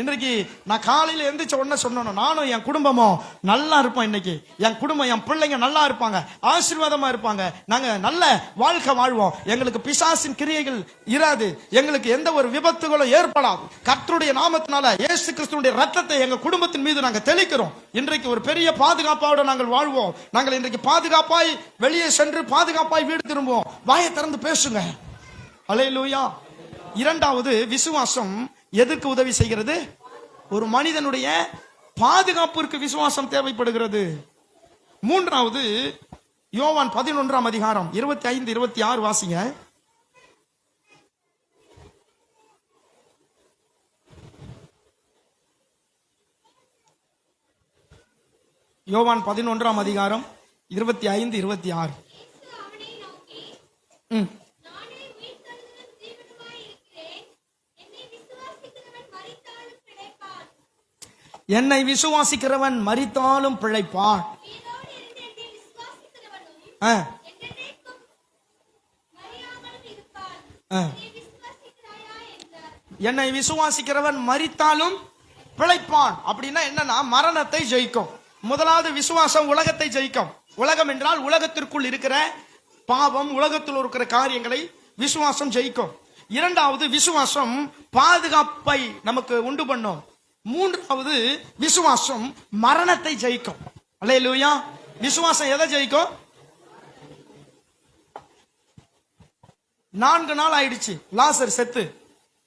இன்றைக்கு நான் காலையில எந்திரிச்ச உடனே சொன்னோம், நானும் என் குடும்பமும் நல்லா இருப்போம். இன்னைக்கு என் குடும்பம், என் பிள்ளைங்க நல்லா இருப்பாங்க, ஆசீர்வாதமா இருப்பாங்க, நாங்க நல்ல வாழ்க்கை வாழ்வோம், எங்களுக்கு பிசாசின் கிரியைகள் இராது, எங்களுக்கு எந்த ஒரு விபத்துகளும் ஏற்படாது. கர்த்தருடைய நாமத்தினால இயேசு கிறிஸ்துவினுடைய ரத்தத்தை எங்க குடும்பத்தின் மீது நாங்க தெளிக்கிறோம். இன்றைக்கு ஒரு பெரிய பாதுகாப்போடு நாங்கள் வாழ்வோம். நாங்கள் இன்றைக்கு பாதுகாப்பாய் வெளியே சென்று பாதுகாப்பாய் வீடு திரும்புவோம். வாயை திறந்து பேசுங்க. அல்லேலூயா. இரண்டாவது, விசுவாசம் எதற்கு உதவி செய்கிறது? ஒரு மனிதனுடைய பாதுகாப்பிற்கு விசுவாசம் தேவைப்படுகிறது. மூன்றாவது, யோவான் 11ஆம் அதிகாரம் 25, 26 வாசிங்க. யோவான் 11ஆம் அதிகாரம் 25, 26. என்னை விசுவாசிக்கிறவன் மரித்தாலும் பிழைப்பான். என்னை விசுவாசிக்கிறவன் மரித்தாலும் பிழைப்பான். அப்படின்னா என்னன்னா, மரணத்தை ஜெயிக்கும். முதலாவது விசுவாசம் உலகத்தை ஜெயிக்கும். உலகம் என்றால் உலகத்திற்குள் இருக்கிற பாவம், உலகத்தில் இருக்கிற காரியங்களை விசுவாசம் ஜெயிக்கும். இரண்டாவது, விசுவாசம் பாதுகாப்பை நமக்கு உண்டு பண்ணும். மூன்றாவது, விசுவாசம் மரணத்தை ஜெயிக்கும். அல்லேலூயா. விசுவாசம் எதை ஜெயிக்கும்? 4 நாள் ஆயிடுச்சு லாசர் செத்து.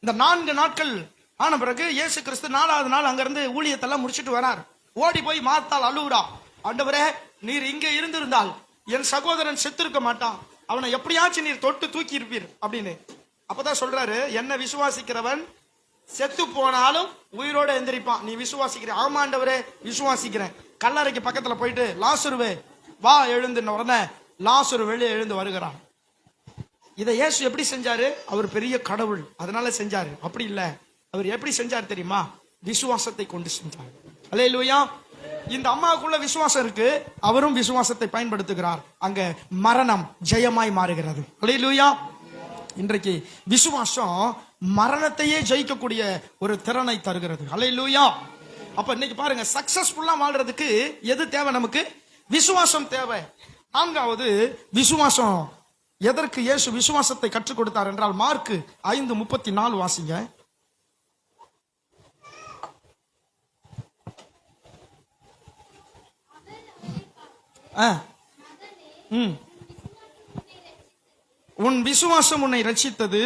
இந்த 4 நாட்கள் ஆன பிறகு இயேசு கிறிஸ்து 4வது நாள் அங்கிருந்து ஊழியத்தெல்லாம் முடிச்சிட்டு வரார். ஓடி போய் மார்த்தாள் அழுவுறா, ஆண்டவரே நீர் இங்க இருந்திருந்தால் என் சகோதரன் செத்திருக்க மாட்டான், அவனை எப்படியாச்சும் நீர் தொட்டு தூக்கி இருப்பீர் அப்படின்னு. அப்பதான் சொல்றாரு, என்ன விசுவாசிக்கிறவன் செத்து போனாலும் உயிரோட எந்திரிப்பான். நீ விசுவாசிக்கிற? ஆமாண்டவரே விசுவாசிக்கிறேன். கல்லறைக்கு பக்கத்துல போயிட்டு லாசருவே வா எழுந்துன உடனே லாசரு வெளியே எழுந்து வருகிறான். இதை இயேசு எப்படி செஞ்சாரு? அவர் பெரிய கடவுள், அதனால செஞ்சாரு. அப்படி இல்ல, அவர் எப்படி செஞ்சார் தெரியுமா? விசுவாசத்தை கொண்டு செஞ்சார். அல்லேலூயா. இந்த அம்மாவுக்குள்ள விசுவாசம் இருக்கு, அவரும் விசுவாசத்தை பயன்படுத்துகிறார். அங்க மரணம் ஜெயமாய் மாறுகிறது. அல்லேலூயா. இன்றைக்கு விசுவாசம் மரணத்தையே ஜெயிக்கக்கூடிய ஒரு திறனை தருகிறது. அல்லேலூயா. அப்ப இன்னைக்கு பாருங்க, சக்சஸ்ஃபுல்லா வாழ்றதுக்கு எது தேவை? நமக்கு விசுவாசம் தேவை. நான்காவது, விசுவாசம். எதற்கு இயேசு விசுவாசத்தை கற்றுக் கொடுத்தார் என்றால், மார்க் 5:34 வாசிங்க. உன் விசுவாசம் உன்னை ரட்சித்தது.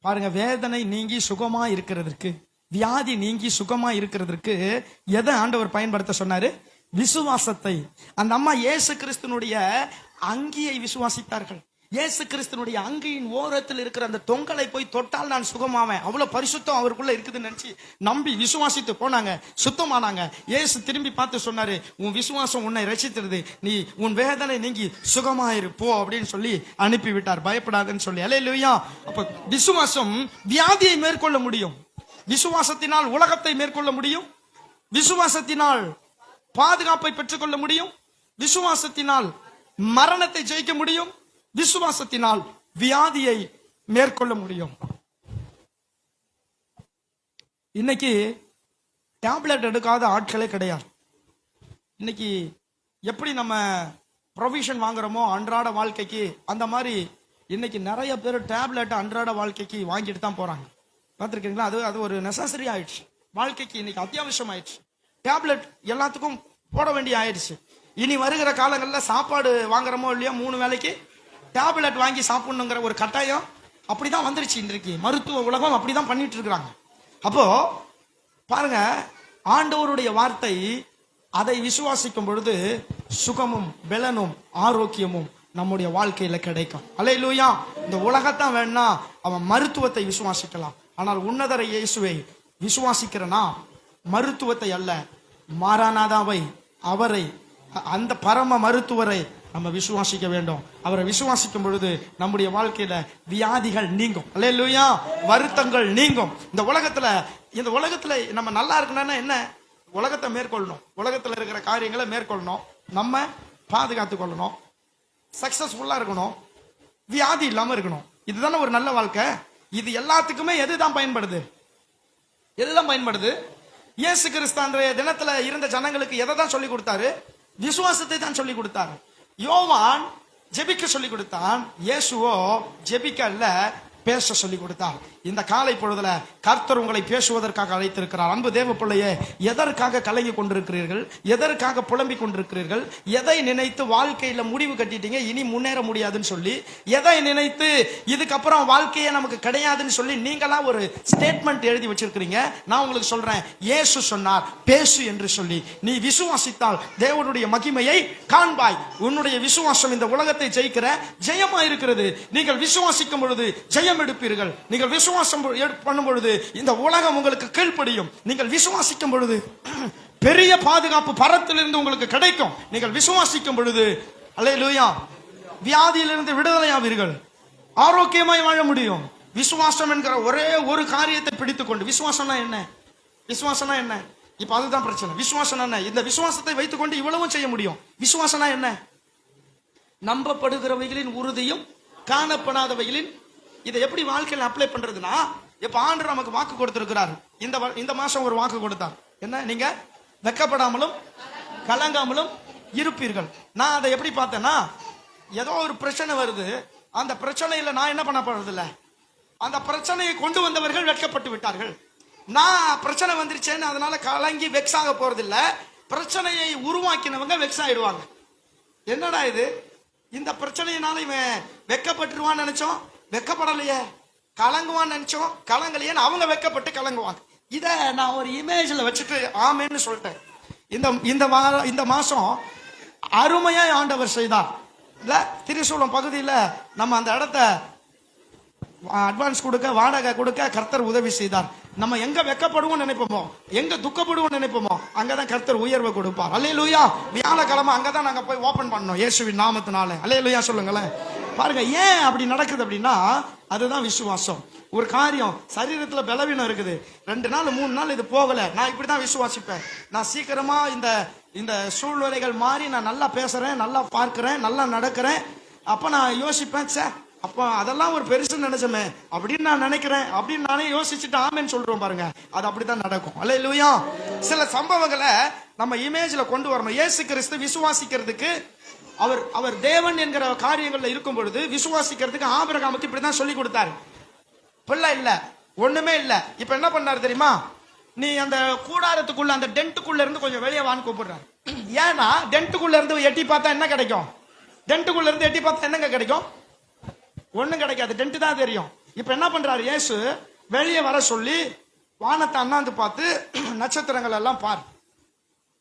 பாருங்க, வேதனை நீங்கி சுகமா இருக்கிறதுக்கு, வியாதி நீங்கி சுகமா இருக்கிறதுக்கு எதை ஆண்டவர் பயன்படுத்த சொன்னாரு? விசுவாசத்தை. அந்த அம்மா இயேசு கிறிஸ்துனுடைய அங்கியை விசுவாசித்தார்கள். இயேசு கிறிஸ்துனுடைய அங்கியின் ஓரத்தில் இருக்கிற அந்த தொங்கலை போய் தொட்டால் நான் சுகமாவேன், அவ்வளவு பரிசுத்தம் அவருக்குள்ள இருக்குதுன்னு நினைச்சு நம்பி விசுவாசித்து போனாங்க, சுத்தமானாங்க. இயேசு திரும்பி பார்த்து சொன்னாரு, உன் விசுவாசம் உன்னை ரட்சித்திருது, நீ உன் வேதனை நீங்கி சுகமாயிரு போ அப்படின்னு சொல்லி அனுப்பி விட்டார். பயப்படாதுன்னு சொல்லி. அல்லேலூயா. அப்ப விசுவாசம் வியாதியை மேற்கொள்ள முடியும், விசுவாசத்தினால் உலகத்தை மேற்கொள்ள முடியும், விசுவாசத்தினால் பாதுகாப்பை பெற்றுக்கொள்ள முடியும், விசுவாசத்தினால் மரணத்தை ஜெயிக்க முடியும், விசுவாசத்தினால் வியாதியை மேற்கொள்ள முடியும். இன்னைக்கு டேப்லெட் எடுக்காத ஆட்களே கிடையாது. இன்னைக்கு எப்படி நம்ம ப்ரொவிஷன் வாங்குறோமோ அன்றாட வாழ்க்கைக்கு, அந்த மாதிரி இன்னைக்கு நிறைய பேர் டேப்லெட் அன்றாட வாழ்க்கைக்கு வாங்கிட்டு தான் போறாங்க. பார்த்துருக்கீங்களா? அது ஒரு நெசசரி ஆயிடுச்சு, வாழ்க்கைக்கு இன்னைக்கு அத்தியாவசியம் ஆயிடுச்சு. டேப்லெட் எல்லாத்துக்கும் போட வேண்டிய ஆயிடுச்சு. இனி வருகிற காலங்களில் சாப்பாடு வாங்குறோமோ இல்லையோ 3 வேளைக்கு டேப்லெட் வாங்கி சாப்பிடணுங்கிற ஒரு கட்டாயம் அப்படிதான் வந்துருச்சு. இன்றைக்கு மருத்துவ உலகம் அப்படிதான் பண்ணிட்டு இருக்கிறாங்க. அப்போ பாருங்க, ஆண்டவருடைய வார்த்தை, அதை விசுவாசிக்கும் பொழுது சுகமும் பலனும் ஆரோக்கியமும் நம்முடைய வாழ்க்கையில கிடைக்கும். அல்லேலூயா. இந்த உலகத்தான் வேணா அவன் மருத்துவத்தை விசுவாசிக்கலாம், ஆனால் உன்னதர இயேசுவை விசுவாசிக்கிறனா மருத்துவத்தை அல்ல, மாரானாதாவை, அவரை, அந்த பரம மருத்துவரை நம்ம விசுவாசிக்க வேண்டும். அவரை விசுவாசிக்கும் பொழுது நம்முடைய வாழ்க்கையில வியாதிகள் நீங்கும். அல்லேலூயா. வருத்தங்கள் நீங்கும். இந்த உலகத்துல நம்ம நல்லா இருக்கணும்னா என்ன? உலகத்தை மேற்கொள்ளணும், உலகத்துல இருக்கிற காரியங்களை மேற்கொள்ளணும், நம்ம பாதுகாத்துக் கொள்ளணும், சக்சஸ்ஃபுல்லா இருக்கணும், வியாதி இல்லாம இருக்கணும். இதுதானே ஒரு நல்ல வாழ்க்கை. இது எல்லாத்துக்குமே எதுதான் பயன்படுது? இயேசு கிறிஸ்து அன்றைய தினத்துல இருந்த ஜனங்களுக்கு எதை தான் சொல்லி கொடுத்தாரு? விசுவாசத்தை தான் சொல்லி கொடுத்தாரு. யோவான் ஜெபிக்க சொல்லி கொடுத்தான், இயேசுவோ ஜெபிக்க அல்ல, பேச சொல்லி கொடுத்தார். இந்த காலை பொழுதுல கர்த்தர் உங்களை பேசுவதற்காக அழைத்திருக்கிறார். அன்பு தேவ பிள்ளையே, எதற்காக கலங்கி கொண்டிருக்கிறீர்கள்? எதற்காக புலம்பிக் கொண்டிருக்கிறீர்கள்? எதை நினைத்து வாழ்க்கையில முடிவு கட்டிட்டீங்க, இனி முன்னேற முடியாதுன்னு சொல்லி? எதை நினைத்து இதுக்கப்புறம் வாழ்க்கையே நமக்கு கிடையாதுன்னு சொல்லி நீங்களா ஒரு ஸ்டேட்மெண்ட் எழுதி வச்சிருக்கிறீங்க? நான் உங்களுக்கு சொல்றேன், இயேசு சொன்னார் பேசு என்று சொல்லி. நீ விசுவாசித்தால் தேவனுடைய மகிமையை காண்பாய். உன்னுடைய விசுவாசம் இந்த உலகத்தை ஜெயிக்கிற ஜெயமா இருக்கிறது. நீங்கள் விசுவாசிக்கும் பொழுது ஜெயம் எடுப்பீர்கள். நீங்கள் விசுவாசம் பண்ணும் பொழுது இந்த உலகம் உங்களுக்கு கீழ்ப்படியும். நீங்கள் விசுவாசிக்கும் பொழுது பெரிய பாதுகாப்பு பரத்திலிருந்து உங்களுக்கு கிடைக்கும். நீங்கள் விசுவாசிக்கும் பொழுது அல்லேலூயா வியாதியிலிருந்து விடுதலை ஆவீர்கள், ஆரோக்கியமாய் வாழ முடியும். விசுவாசம் என்கிற ஒரே ஒரு காரியத்தை பிடித்துக் கொண்டு, விசுவாசம்னா என்ன? இப்ப அதுதான் பிரச்சனை. விசுவாசம் என்ன? இந்த விசுவாசத்தை வைத்துக் கொண்டு இவ்வளவும் செய்ய முடியும். விசுவாசம்னா என்ன? நம்பப்படுகிறவைகளின் உறுதியும் காணப்படாதவைகளின். இதை எப்படி வாழ்க்கையில் அப்ளை பண்றதுன்னா, இப்ப ஆண்டவர் நமக்கு வாக்கு கொடுத்திருக்கிறார். இந்த மாசம் ஒரு வாக்கு கொடுத்தார். என்ன? நீங்க வெட்கப்படாமலும் கலங்காமலும் இருப்பீர்கள். நான் அதை எப்படி பார்த்தேன்னா, ஏதோ ஒரு பிரச்சனை வருது, அந்த பிரச்சனையில நான் என்ன பண்ண போறது இல்ல, அந்த பிரச்சனையை கொண்டு வந்தவர்கள் வெட்கப்பட்டு விட்டார்கள். நான் பிரச்சனை வந்துருச்சேன்னு அதனால கலங்கி வெக்ஸ் ஆக போறது இல்ல, பிரச்சனையை உருவாக்கினவங்க வெக்ஸ் ஆயிடுவாங்க. என்னடா இது, இந்த பிரச்சனையினால இவன் வெட்கப்பட்டுருவான்னு நினைச்சோம், வெக்கப்படலையே. கலங்குவான்னு நினைச்சோம், கலங்கலையேன்னு அவங்க வெக்கப்பட்டு கலங்குவாங்க. இத நான் ஒரு இமேஜ்ல வச்சுட்டு ஆமேன்னு சொல்லிட்டேன். இந்த மாசம் அருமையா ஆண்டவர் செய்தார். இல்ல, திரிசூலம் பகுதியில நம்ம அந்த இடத்த அட்வான்ஸ் கொடுக்க, வாடகை கொடுக்க கர்த்தர் உதவி செய்தார். நம்ம எங்க வெக்கப்படுவோம் நினைப்போமோ, எங்க துக்கப்படுவோம் நினைப்போமோ, அங்கதான் கர்த்தர் உயர்வை கொடுப்பார். அல்லேலூயா. வியாழக்கிழமை அங்கதான் நாங்க போய் ஓபன் பண்ணோம் இயேசுவின் நாமத்தினால. அல்லேலூயா சொல்லுங்களேன். பாருங்க, ஏன் அப்படி நடக்குது அப்படின்னா அதுதான் விசுவாசம். ஒரு காரியம் சரீரத்துல பலவீனம் இருக்குது, 2 நாள் 3 நாள் இது போகல, நான் இப்படிதான் விசுவாசிப்பேன். நான் சீக்கிரமா இந்த சூழ்நிலைகள் மாறி நான் நல்லா பேசுறேன், நல்லா பார்க்கிறேன், நல்லா நடக்கிறேன். அப்ப நான் யோசிப்பேன், சே அப்ப அதெல்லாம் ஒரு பெருசு நினைச்சமே அப்படின்னு நான் நினைக்கிறேன் அப்படின்னு நானே யோசிச்சுட்டு ஆமேன்னு சொல்றோம் பாருங்க. அது அப்படித்தான் நடக்கும். அல்லேலூயா. சில சம்பவங்களை நம்ம இமேஜ்ல கொண்டு வரணும். இயேசு கிறிஸ்து விசுவாசிக்கிறதுக்கு அவர் தேவன் என்கிற காரியங்கள்ல இருக்கும் பொழுது விசுவாசிக்கிறதுக்கு ஆபிரகாமுக்கு இப்படிதான் சொல்லி கொடுத்தாரு. பிள்ளை இல்ல, ஒண்ணுமே இல்ல. இப்ப என்ன பண்ணாரு தெரியுமா? நீ அந்த கூடாரத்துக்குள்ள, அந்த டென்ட்டுக்குள்ள இருந்து கொஞ்சம் வெளியே வான்னு கூப்பிடுறாரு. ஏன்னா டென்ட்டுக்குள்ள இருந்து எட்டி பார்த்தா என்ன கிடைக்கும்? டென்ட்டுக்குள்ள இருந்து எட்டி பார்த்தா என்னங்க கிடைக்கும்? ஒண்ணும் கிடைக்காது, டென்ட் தான் தெரியும். இப்ப என்ன பண்றாரு இயேசு? வெளியே வர சொல்லி வானத்தை அண்ணாந்து பார்த்து நட்சத்திரங்கள் எல்லாம் பார்,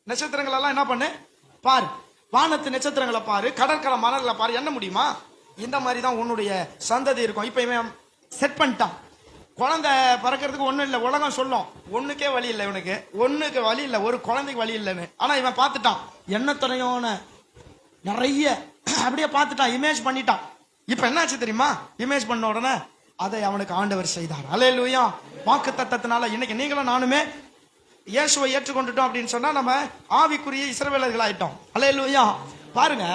நட்சத்திரங்கள் எல்லாம் என்ன பண்ணு பார், வானத்து நட்சத்திரங்களை பாரு, கடற்கரை மணல்களை பாரு. என்ன முடியுமா? இந்த மாதிரி தான் உன்னுடைய சந்ததி இருக்கும். இப்ப இவன் செட் பண்ணிட்டான். குழந்தை பறக்கிறதுக்கு ஒண்ணும் இல்லை, உலகம் சொல்லும் ஒண்ணுக்கே வழி இல்லை, இவனுக்கு ஒண்ணுக்கு வழி இல்லை, ஒரு குழந்தைக்கு வழி இல்லைன்னு. ஆனா இவன் பார்த்துட்டான், எண்ணத்துறையோன நிறைய அப்படியே பார்த்துட்டான், இமேஜ் பண்ணிட்டான். இப்ப என்னாச்சு தெரியுமா? இமேஜ் பண்ண உடனே அதை அவனுக்கு ஆண்டவர் செய்தார். அல்லேலூயா. வாக்குத்தத்தத்தினால இன்னைக்கு நீங்களும் நானுமே இயேசுவை ஏற்றுக்கொண்டுட்டோம் அப்படின்னு சொன்னா நம்ம ஆவிக்குரிய இஸ்ரவேலர்கள் ஆயிட்டோம். அல்லேலூயா. பாருங்க,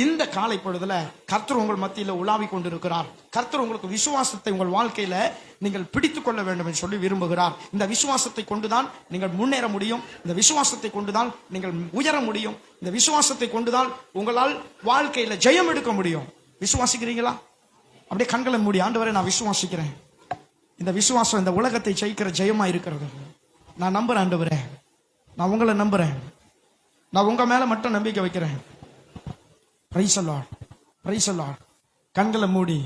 இந்த காலை பொழுதுல கர்த்தர் உங்கள் மத்தியில உலாவி கொண்டிருக்கிறார். கர்த்தர் உங்களுக்கு விசுவாசத்தை உங்கள் வாழ்க்கையில நீங்கள் பிடித்துக் கொள்ள வேண்டும் என்று சொல்லி விரும்புகிறார். இந்த விசுவாசத்தை கொண்டுதான் நீங்கள் முன்னேற முடியும். இந்த விசுவாசத்தை கொண்டுதான் நீங்கள் உயர முடியும். இந்த விசுவாசத்தை கொண்டுதான் உங்களால் வாழ்க்கையில ஜெயம் எடுக்க முடியும். விசுவாசிக்கிறீங்களா? அப்படியே கண்களை மூடி, ஆண்டவரே நான் விசுவாசிக்கிறேன், இந்த விசுவாசம் இந்த உலகத்தை ஜெயிக்கிற ஜெயமா இருக்கிறது. நான் நம்புறேன் ஆண்டவரே, நான் உங்களை நம்புறேன், நான் உங்க மேல மட்டும் நம்பிக்கை வைக்கிறேன். Praise the Lord, praise the Lord. கண்களை மூடி,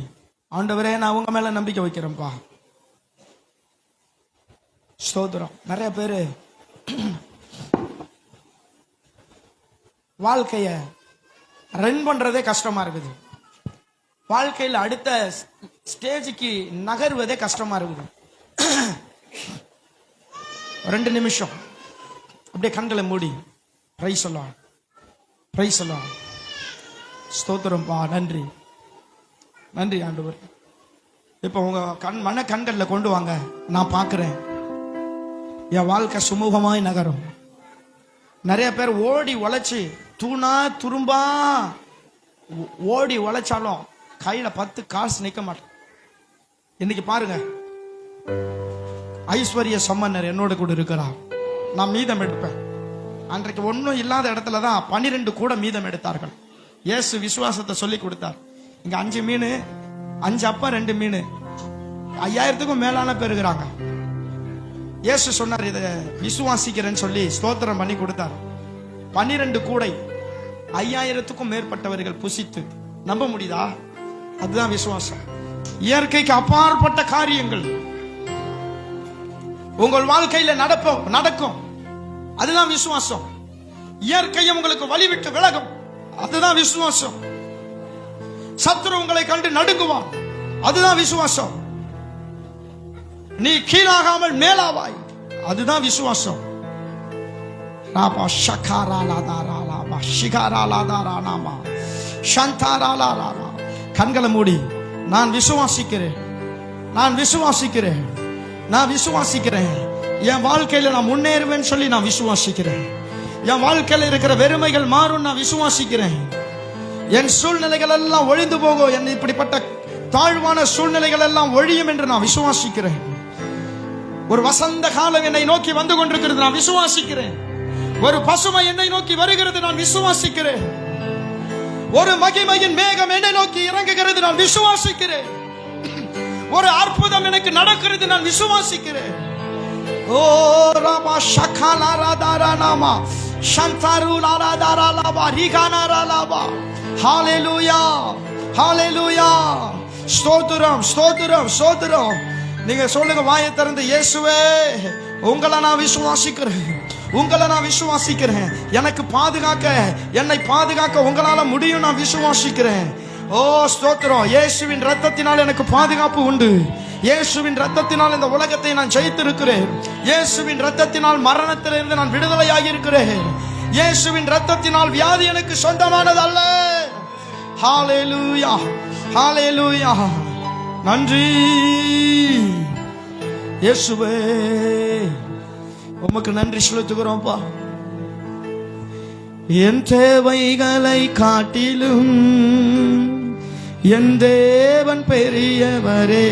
ஆண்டவரே நான் உங்க மேல நம்பிக்கை வைக்கிறேன்ப்பா. ஸ்தோத்திரம். நிறைய பேரு வாழ்க்கைய ரன் பண்றதே கஷ்டமா இருக்குது. வாழ்க்கையில் அடுத்த ஸ்டேஜுக்கு நகர்வதே கஷ்டமா இருக்குது. 2 நிமிஷம் அப்படியே கண்களை மூடி, praise the Lord, praise the Lord. ஸ்தோத்திரம் பா. நன்றி, நன்றி ஆண்டவர். இப்ப உங்க மன கண்கள்ல கொண்டு வாங்க. நான் பார்க்கிறேன் என் வாழ்க்கை சுமூகமாய் நகரும். நிறைய பேர் ஓடி உழைச்சு தூணா துரும்பா ஓடி உழைச்சாலும் கையில 10 காசு நிக்க மாட்டேன். இன்னைக்கு பாருங்க, ஐஸ்வர்ய சம்பன்னர் என்னோட கூட இருக்கிறார். நான் மீதம் எடுப்பேன். அன்றைக்கு ஒன்னும் இல்லாத இடத்துல தான் 12 கூட மீதம் எடுத்தார்கள். இயேசு விசுவாசத்தை சொல்லி கொடுத்தார். இங்க 5 மீன், 5 அப்பா 2 மீன், 5000க்கும் மேலான பேர் இருக்கிறாங்க. இயேசு சொன்னார், இதை விசுவாசிக்கிறேன்னு சொல்லி ஸ்தோத்திரம் பண்ணி கொடுத்தார். 12 கூடை 5000க்கும் மேற்பட்டவர்கள் புசித்து. நம்ப முடியுதா? அதுதான் விசுவாசம். இயற்கைக்கு அப்பாற்பட்ட காரியங்கள் உங்கள் வாழ்க்கையில நடக்கும். அதுதான் விசுவாசம். இயற்கையும் உங்களுக்கு வழிவிட்டு விலகும். அதுதான் விசுவாசம். சத்துரு உங்களை கண்டு நடுங்குவான். அதுதான் விசுவாசம். நீ கீழாகாமல் மேலாவாய். அதுதான் விசுவாசம். ராபா ஷகாரா லாதாரா லாபா ஷிகாரா லாதாரா நாமா ஷந்தாரா லாலா. கண்களை மூடி, நான் விசுவாசிக்கிறேன், நான் விசுவாசிக்கிறேன், நான் விசுவாசிக்கிறேன். என் வாழ்க்கையில நான் முன்னேறுவேன்னு சொல்லி நான் விசுவாசிக்கிறேன். என் வாழ்க்கையில இருக்கிற வெறுமைகள் மாறும், நான் விசுவாசிக்கிறேன். என் சூழ்நிலைகள் எல்லாம் ஒழிந்து போகும். என் இப்படிப்பட்ட தாழ்வான சூழ்நிலைகள் எல்லாம் ஒழியும் என்று நான் விசுவாசிக்கிறேன். ஒரு வசந்த காலம் என்னை நோக்கி வந்து கொண்டிருக்கிறது, நான் விசுவாசிக்கிறேன். ஒரு பசுமை என்னை நோக்கி வருகிறது, நான் விசுவாசிக்கிறேன். ஒரு மகிமையின் மேகம் என்னை நோக்கி இறங்குகிறது, நான் விசுவாசிக்கிறேன். ஒரு அற்புதம் எனக்கு நடக்கிறது, நான் விசுவாசிக்கிறேன். ஓ ராமா ஷகாலா ராதாரா நாமா ஷந்தாரு லாராதாரா லாபா ரிகானாரா லாபா. ஹalleluya, ஹalleluya. ஸ்தோத்திரம், ஸ்தோத்திரம், ஸ்தோத்திரம். நீங்க சொல்லுங்க, வாயை திறந்து, இயேசுவே உங்களை நான் விசுவாசிக்கிறேன், உங்களை நான் விசுவாசிக்கிறேன். எனக்கு பாதுகாக்க, என்னை பாதுகாக்க உங்களால முடியும், நான் விசுவாசிக்கிறேன். ஓ ஸ்தோத்திரம். இயேசுவின் ரத்தத்தினால் எனக்கு பாதுகாப்பு உண்டு. இயேசுவின் ரத்தத்தினால் இந்த உலகத்தை நான் ஜெயித்திருக்கிறேன். இயேசுவின் ரத்தத்தினால் மரணத்திலிருந்து நான் விடுதலையாகி இருக்கிறேன். இயேசுவின் ரத்தத்தினால் வியாதி எனக்கு சொந்தமானது அல்ல. ஹல்லேலூயா, ஹல்லேலூயா. நன்றி இயேசுவே, உமக்கு நன்றி செலுத்துகிறோம்ப்பா. என் தேவைகளை காட்டிலும் என் தேவன் பெரியவரே,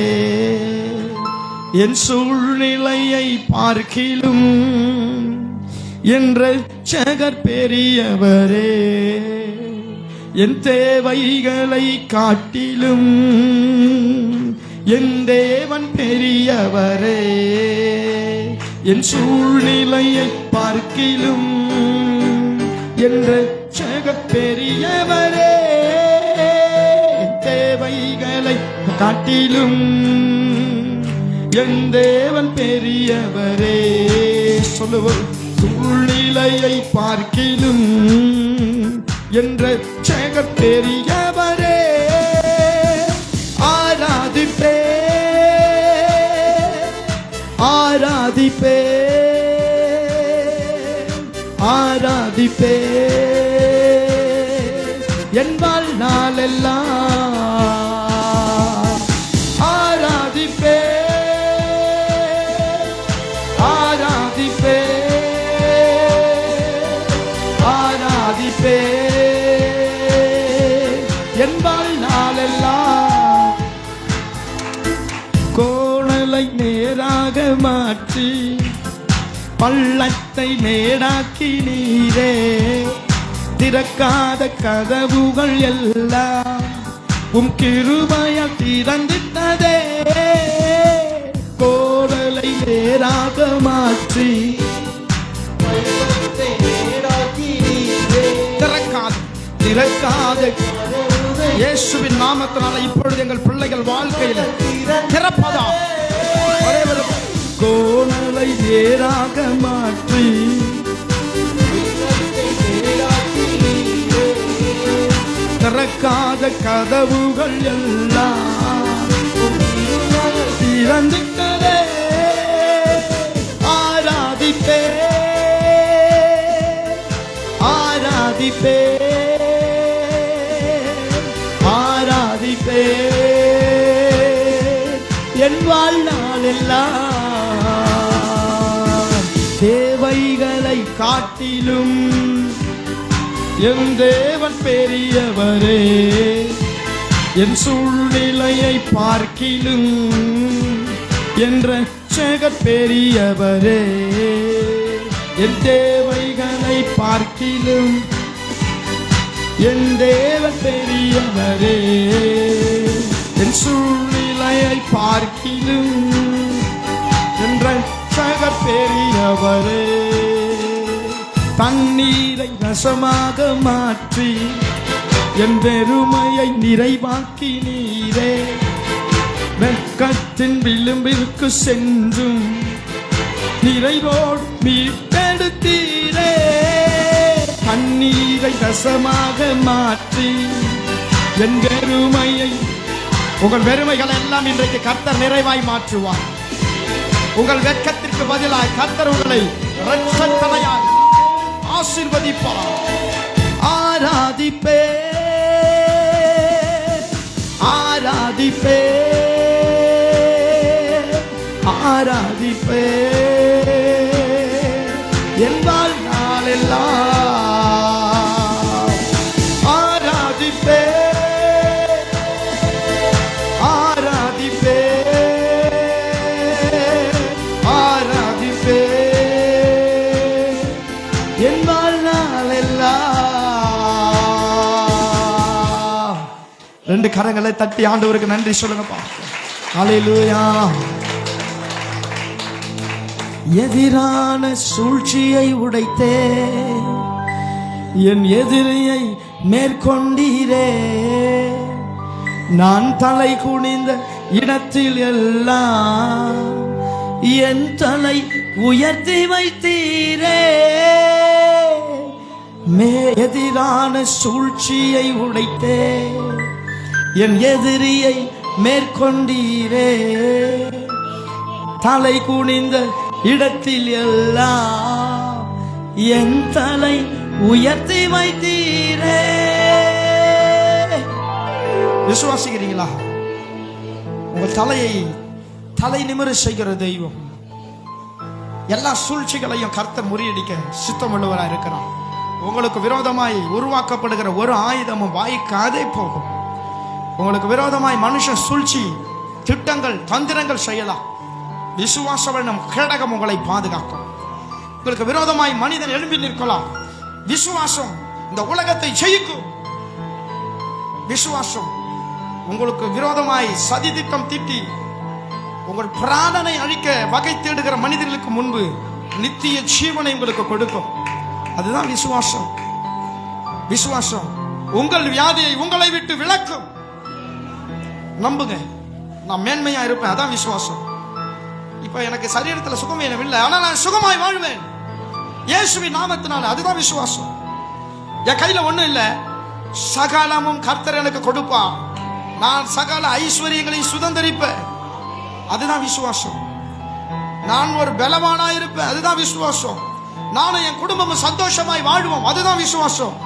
என் சூழ்நிலையை பார்க்கிலும் என் இரட்சகர் பெரியவரே. என் தேவைகளை காட்டிலும் என் தேவன் பெரியவரே, என் சூழ்நிலையை பார்க்கிலும் என் இரட்சகர் பெரியவரே. தேவைகளை காட்டிலும் என் தேவன் பெரியவரே. சொல்லுவோம். சூழ்நிலையை பார்க்கிலும் என் இரட்சகர் பெரியவரே. ஆராதிப்பே, ஆராதிப்பே, ஆராதிப்பே என் வாழ்நாளெல்லாம். ஆராதிப்பே, ஆராதிப்பே, ஆராதிப்பே என் வாழ்நாளெல்லாம். கோணலை நேராக மாற்றி பள்ளத்தை மேடாக்கி நீரே. திறக்காத கதவுகள் எல்லாம் உம் கிருபையால் திறந்திட்டதே. கோடலை நேராக மாற்றி பள்ளத்தை மேடாக்கி நீரே. திறக்காத இயேசுவின் நாமத்தினால இப்பொழுது எங்கள் பிள்ளைகள் வாழ்க்கையில் திறப்பதா. கோணலை நேராக மாற்றி திறக்காத கதவுகள் எல்லாம் திறந்துட்டதே. ஆராதிப்பே, ஆராதிப்பே, ஆராதிப்பே என் வாழ்நாளெல்லாம். தேவைகளை காட்டிலும் என் தேவன் பெரியவரே, என் சூழ்நிலையை பார்க்கிலும் என் இரட்சகர் பெரியவரே. என் தேவைகளை பார்க்கிலும் என் தேவன் பெரியவரே, என் சூழ்நிலையை பார்க்கிலும் என் இரட்சகர் பெரியவரே. தண்ணீரை ரசமாக மாற்றி என் வெறுமையை நிறைவாக்கி நீரே. வெட்கத்தின் விளிம்பிற்கு சென்றும் நிறைவோடு மீட்டெடுத்தீரே. தண்ணீரை ரசமாக மாற்றி என் வெறுமையை, உங்கள் வெறுமைகள் எல்லாம் இன்றைக்கு கர்த்தர் நிறைவாய் மாற்றுவார். உங்கள் வெட்கத்திற்கு பதிலாக கர்த்தர் உங்களை இரட்சகராய் ஆசீர்வதிப்பார். ஆராதிப்பே, ஆராதிப்பே, ஆராதிப்பே என் வாழ்நாளெல்லாம். ஆராதிப்பே, ஆராதிப்பே, ஆராதிப்பே என் வாழ்நாளெல்லாம். ரெண்டு கரங்களை தட்டி ஆண்டவருக்கு நன்றி சொல்லுங்கப்பா. ஹல்லேலூயா. எதிரான சூழ்ச்சியை உடைத்தே என் எதிரியை மேற்கொண்டீரே. நான் தலை குனிந்த இடத்தில் எல்லாம் என் தலை உயர்த்தி வைத்தீரே. எதிரான சூழ்ச்சியை உடைத்தே என் எதிரியை மேற்கொண்டீரே. தலை குனிந்த இடத்தில் எல்லாம் என் தலை உயர்த்தி வைத்தீரே. விசுவாசிக்கிறீங்களா? உங்கள் தலையை தலை நிமிர செய்கிற தெய்வம் எல்லா சூழ்ச்சிகளையும் கர்த்தர் முறியடிக்க சித்தமுள்ளவராக இருக்கிறார். உங்களுக்கு விரோதமாய் உருவாக்கப்படுகிற ஒரு ஆயுதமும் வாய்க்காதே போகும். உங்களுக்கு விரோதமாய் மனுஷ சூழ்ச்சி திட்டங்கள் தந்திரங்கள் செய்யலாம். விசுவாசம் நம் கேடகம் உங்களை பாதுகாக்கும். உங்களுக்கு விரோதமாய் மனிதன் எழும்பி நிற்கலாம். விசுவாசம் இந்த உலகத்தை ஜெயிக்கும். விசுவாசம் உங்களுக்கு விரோதமாய் சதி திட்டம் தீட்டி உங்கள் பிராணனை அழிக்க வகை தேடுகிற மனிதர்களுக்கு முன்பு நித்திய ஜீவனை உங்களுக்கு கொடுக்கும். அதுதான் விசுவாசம். விசுவாசம் உங்கள் வியாதியை உங்களை விட்டு விலக்கும். நம்புங்க, நான் மேன்மையா இருப்பேன். அதான் விசுவாசம். இப்ப எனக்கு சரீரத்தில் சுகம் இல்லை, ஆனா நான் சுகமாய் வாழ்வேன் இயேசுவின் நாமத்தினால. அதுதான் விசுவாசம். என் கையில ஒண்ணும் இல்லை, சகலமும் கர்த்தர் எனக்கு கொடுப்பான். நான் சகல ஐஸ்வர்யங்களை சுதந்திரிப்பேன். அதுதான் விசுவாசம். நான் ஒரு பலவானா இருப்பேன். அதுதான் விசுவாசம். நானும் என் குடும்பமும் சந்தோஷமாய் வாழ்வோம். அதுதான் விசுவாசம்.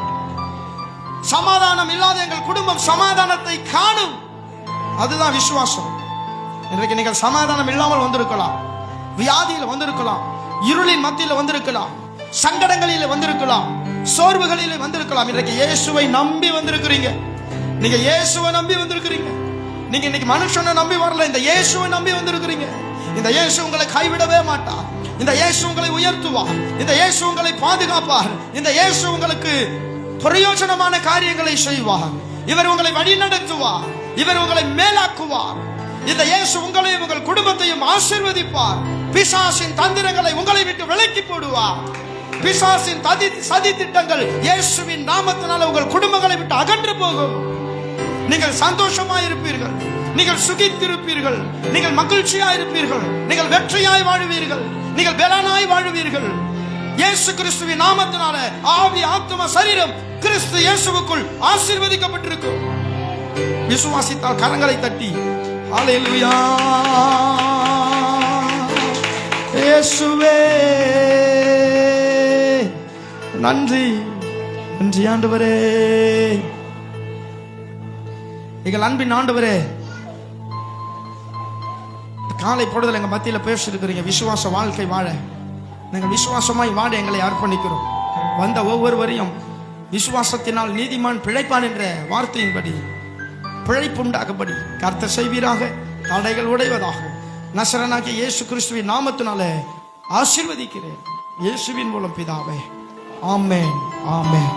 சமாதானம் இல்லாத எங்கள் குடும்பம் சமாதானத்தை காணும். அதுதான் விசுவாசம். இன்றைக்கு நீங்கள் சமாதானம் இல்லாமல் வந்திருக்கலாம், வியாதியில் வந்திருக்கலாம், இருளின் மத்தியில் வந்திருக்கலாம், சங்கடங்களில் வந்திருக்கலாம், சோர்வுகளில் வந்திருக்கலாம். இன்றைக்கு இயேசுவை நம்பி வந்திருக்கிறீங்க. நீங்க இயேசுவை நம்பி வந்திருக்கிறீங்க. நீங்க இன்னைக்கு மனுஷனை நம்பி வரல, இந்த இயேசுவை நம்பி வந்திருக்கிறீங்க. இந்த இயேசு உங்களை கைவிடவே மாட்டார். இந்த இயேசு உங்களை உயர்த்துவார். இந்த இயேசு உங்களை பாதுகாப்பார். இந்த இயேசு உங்களுக்கு பிரயோஜனமான காரியங்களை செய்வார். இவர் உங்களை வழிநடத்துவார். இவர் உங்களை மேலாக்குவார். இந்த இயேசு உங்களையும் உங்கள் குடும்பத்தையும் ஆசீர்வதிப்பார். பிசாசின் தந்திரங்களை உங்களை விட்டு விலக்கி போடுவார். பிசாசின் சதி திட்டங்கள் இயேசுவின் நாமத்தினால உங்கள் குடும்பங்களை விட்டு அகன்று போகும். நீங்கள் சந்தோஷமாய் இருப்பீர்கள். நீங்கள் சுகித்திருப்பீர்கள். நீங்கள் மகிழ்ச்சியாய் இருப்பீர்கள். நீங்கள் வெற்றியாய் வாழ்வீர்கள். நீங்கள் பலனாய் வாழ்வீர்கள். இயேசு கிறிஸ்துவின் நாமத்தினால ஆவி ஆத்தும சரீரம் கிறிஸ்து இயேசுவுக்குள் ஆசீர்வதிக்கப்பட்டிருக்கும். விசுவாசித்தால் கரங்களை தட்டி ஹல்லேலூயா இயேசுவே நன்றி நன்றி ஆண்டவரே. எங்கள் அன்பின் ஆண்டவரே, காலை பொழுதுல எங்க மத்தியில பேசிருக்கிறீங்க. விசுவாச வாழ்க்கை வாழ நாங்கள் விசுவாசமாய் வாழ எங்களை அர்ப்பணிக்கிறோம். வந்த ஒவ்வொருவரையும் விசுவாசத்தினால் நீதிமான் பிழைப்பான் என்ற வார்த்தையின்படி பிழைப்புண்டாகும்படி கர்த்தர் செய்வீராக. தடைகள் உடைவதாக நசரனாகிய இயேசு கிறிஸ்துவின் நாமத்தினால ஆசீர்வதிக்கிறேன். இயேசுவின் மூலம் பிதாவே, ஆமென் ஆமென்.